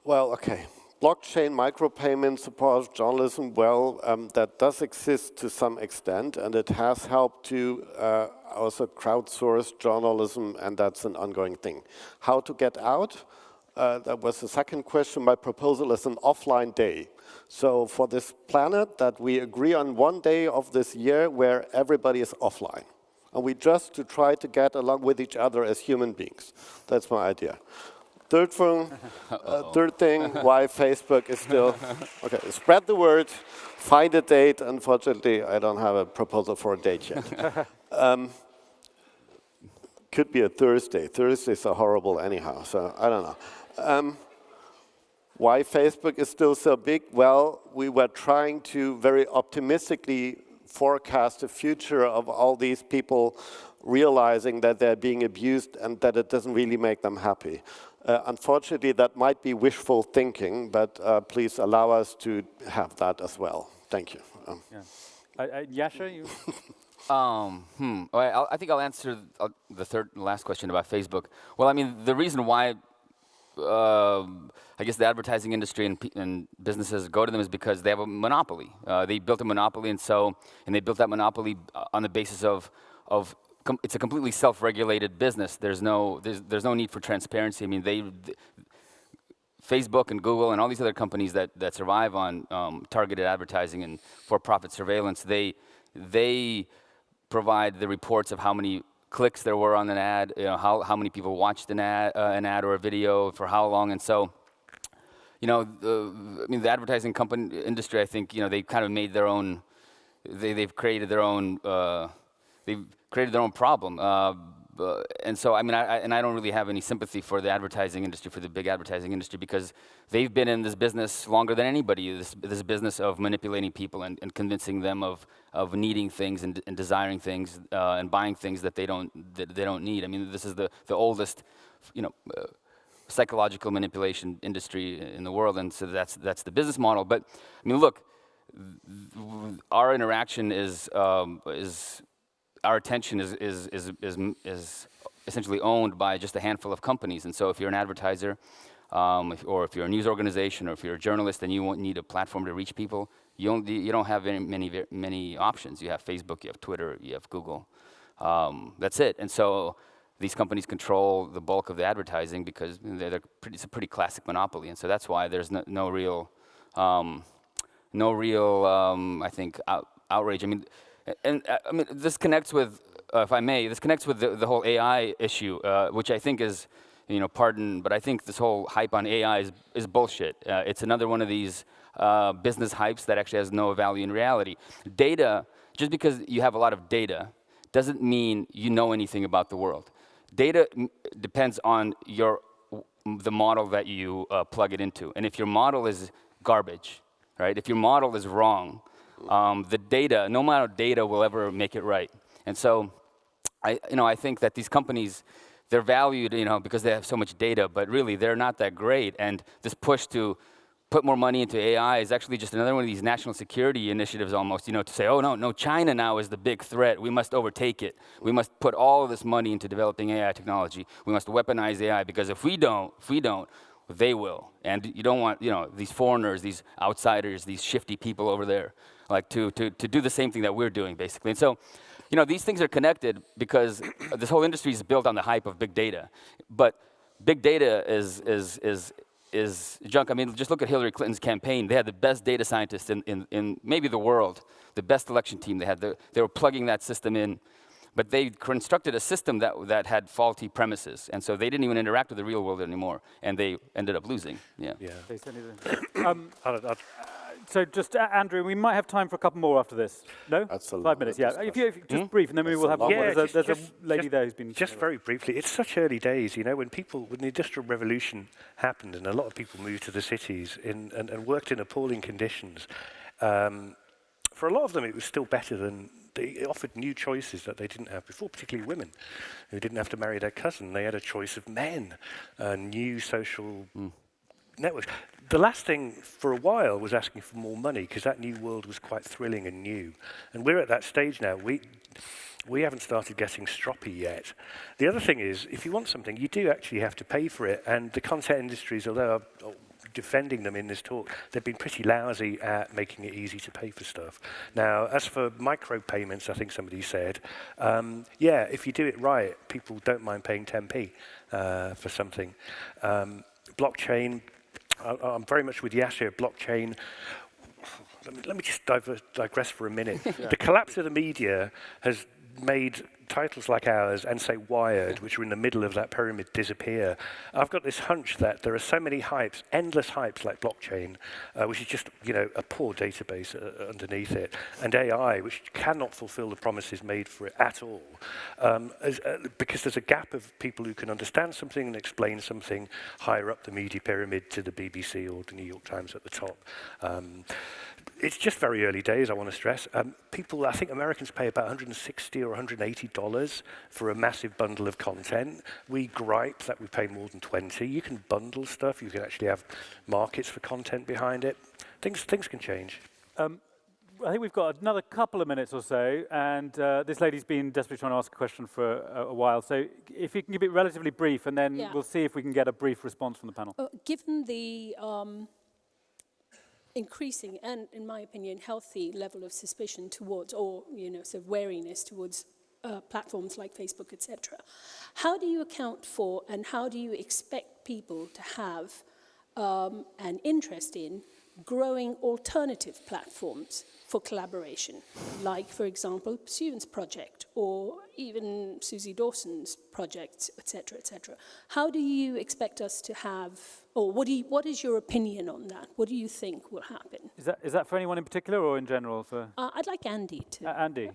Well, okay. Blockchain, micropayments, support journalism, well, that does exist to some extent, and it has helped to also crowdsource journalism, and that's an ongoing thing. How to get out? That was the second question. My proposal is an offline day. So for this planet, that we agree on one day of this year where everybody is offline. And we just to try to get along with each other as human beings. That's my idea. Third thing, why Facebook is still, okay, spread the word, find a date. Unfortunately, I don't have a proposal for a date yet. Could be a Thursday. Thursdays are horrible anyhow, so I don't know. Why Facebook is still so big? Well, we were trying to very optimistically forecast the future of all these people realizing that they're being abused and that it doesn't really make them happy. Unfortunately, that might be wishful thinking, but please allow us to have that as well. Thank you. Yasha, you? Well, I think I'll answer the last question about Facebook. Well, I mean, the reason why I guess the advertising industry and businesses go to them is because they have a monopoly. They built a monopoly, and they built that monopoly on the basis of it's a completely self-regulated business. There's no need for transparency. I mean, Facebook and Google and all these other companies that survive on targeted advertising and for-profit surveillance, they provide the reports of how many clicks there were on an ad, how many people watched an ad or a video for how long, and so, I mean, the advertising company industry, I think, they kind of made their own, they've created their own problem, and so, I mean, I don't really have any sympathy for the advertising industry, for the big advertising industry, because they've been in this business longer than anybody. This business of manipulating people and convincing them of needing things and desiring things and buying things that they don't need. I mean, this is the oldest, psychological manipulation industry in the world, and so that's the business model. But I mean, look, our interaction is our attention is essentially owned by just a handful of companies. And so if you're an advertiser, or if you're a news organization, or if you're a journalist and you won't need a platform to reach people, you don't have many options. You have Facebook, you have Twitter, you have Google. That's it. And so these companies control the bulk of the advertising because it's a pretty classic monopoly. And so that's why there's no real, I think, outrage. I mean, this connects with, if I may, the whole AI issue, which I think is, pardon, but I think this whole hype on AI is bullshit. It's another one of these business hypes that actually has no value in reality. Data, just because you have a lot of data, doesn't mean you know anything about the world. Data depends on the model that you plug it into. And if your model is garbage, right? If your model is wrong, the data, no amount of data will ever make it right. And so, I think that these companies, they're valued, because they have so much data, but really they're not that great. And this push to put more money into AI is actually just another one of these national security initiatives almost, to say, oh, no, China now is the big threat. We must overtake it. We must put all of this money into developing AI technology. We must weaponize AI, because if we don't, they will. And you don't want, these foreigners, these outsiders, these shifty people over there, like to do the same thing that we're doing, basically. And so, these things are connected because this whole industry is built on the hype of big data. But big data is junk. I mean, just look at Hillary Clinton's campaign. They had the best data scientists in maybe the world, the best election team they had. They were plugging that system in. But they constructed a system that had faulty premises. And so they didn't even interact with the real world anymore. And they ended up losing. Yeah. They certainly did. So just, Andrew, we might have time for a couple more after this. No? That's a 5 minutes, yeah. If you just brief, and then we will have one. There's a lady there who's been... Just very briefly, it's such early days, when the Industrial Revolution happened and a lot of people moved to the cities and worked in appalling conditions, for a lot of them it was still better than... It offered new choices that they didn't have before, particularly women who didn't have to marry their cousin. They had a choice of men, new social networks. The last thing for a while was asking for more money, because that new world was quite thrilling and new. And we're at that stage now. We haven't started getting stroppy yet. The other thing is, if you want something, you do actually have to pay for it. And the content industries, although I'm defending them in this talk, they've been pretty lousy at making it easy to pay for stuff. Now, as for micropayments, I think somebody said, if you do it right, people don't mind paying 10p for something. Blockchain, I'm very much with Yasha. Blockchain, let me just digress for a minute. The collapse of the media has made titles like ours and, say, Wired, which are in the middle of that pyramid, disappear. I've got this hunch that there are so many hypes, endless hypes like blockchain, which is just, a poor database underneath it, and AI, which cannot fulfill the promises made for it at all, because there's a gap of people who can understand something and explain something higher up the media pyramid to the BBC or the New York Times at the top. It's just very early days, I want to stress. I think Americans pay about $160 or $180 for a massive bundle of content. We gripe that we pay more than $20. You can bundle stuff. You can actually have markets for content behind it. Things can change. I think we've got another couple of minutes or so, and this lady's been desperately trying to ask a question for a while. So if you can keep it relatively brief, and then we'll see if we can get a brief response from the panel. Given the increasing and, in my opinion, healthy level of suspicion towards, or sort of wariness towards platforms like Facebook, etc., how do you account for and how do you expect people to have an interest in growing alternative platforms for collaboration, like, for example, Pursuant's project, or even Susie Dawson's projects, etc., etc. How do you expect us to have, or what is your opinion on that? What do you think will happen? Is that for anyone in particular or in general? I'd like Andy to Andy.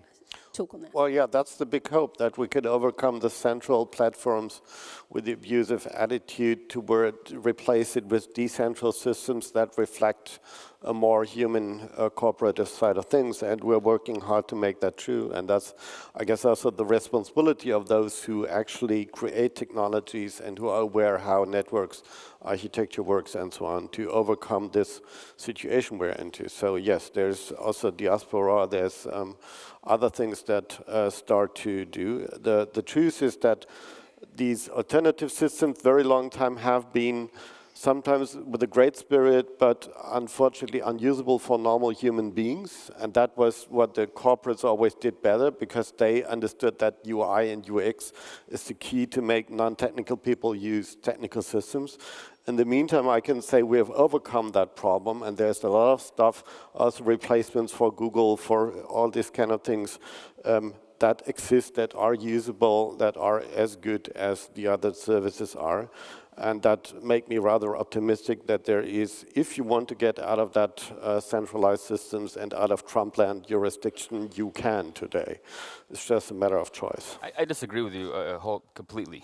Talk on that. Well, yeah, that's the big hope, that we could overcome the central platforms with the abusive attitude toward replace it with decentral systems that reflect a more human cooperative side of things, and we're working hard to make that true. And that's, I guess, also the responsibility of those who actually create technologies and who are aware how networks architecture works and so on, to overcome this situation we're into. So yes, there's also diaspora, there's other things that start to do. The truth is that these alternative systems very long time have been sometimes with a great spirit, but unfortunately unusable for normal human beings. And that was what the corporates always did better, because they understood that UI and UX is the key to make non-technical people use technical systems. In the meantime, I can say we have overcome that problem, and there's a lot of stuff, also replacements for Google, for all these kind of things that exist, that are usable, that are as good as the other services are. And that make me rather optimistic that there is, if you want to get out of that centralized systems and out of Trumpland jurisdiction, you can today. It's just a matter of choice. I disagree with you completely.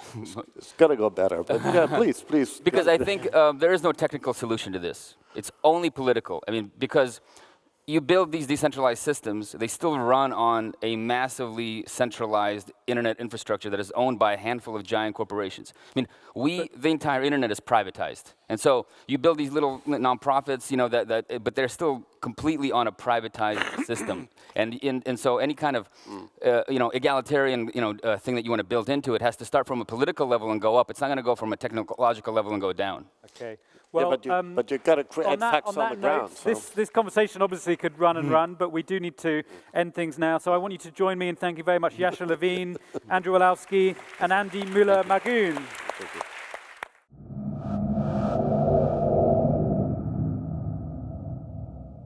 It's got to go better, but yeah, please. Because I think there is no technical solution to this. It's only political. I mean, because you build these decentralized systems, they still run on a massively centralized internet infrastructure that is owned by a handful of giant corporations. I mean, the entire internet is privatized. And so you build these little nonprofits, you know, but they're still completely on a privatized system. And so any kind of, you know, egalitarian, you know, thing that you want to build into it has to start from a political level and go up. It's not going to go from a technological level and go down. Okay. Well, yeah, but you've got to create facts on the ground. So. This conversation obviously could run and run, but we do need to end things now. So I want you to join me in thanking very much Yasha Levine, Andrew Orlowski, and Andy Mueller-Maguhn.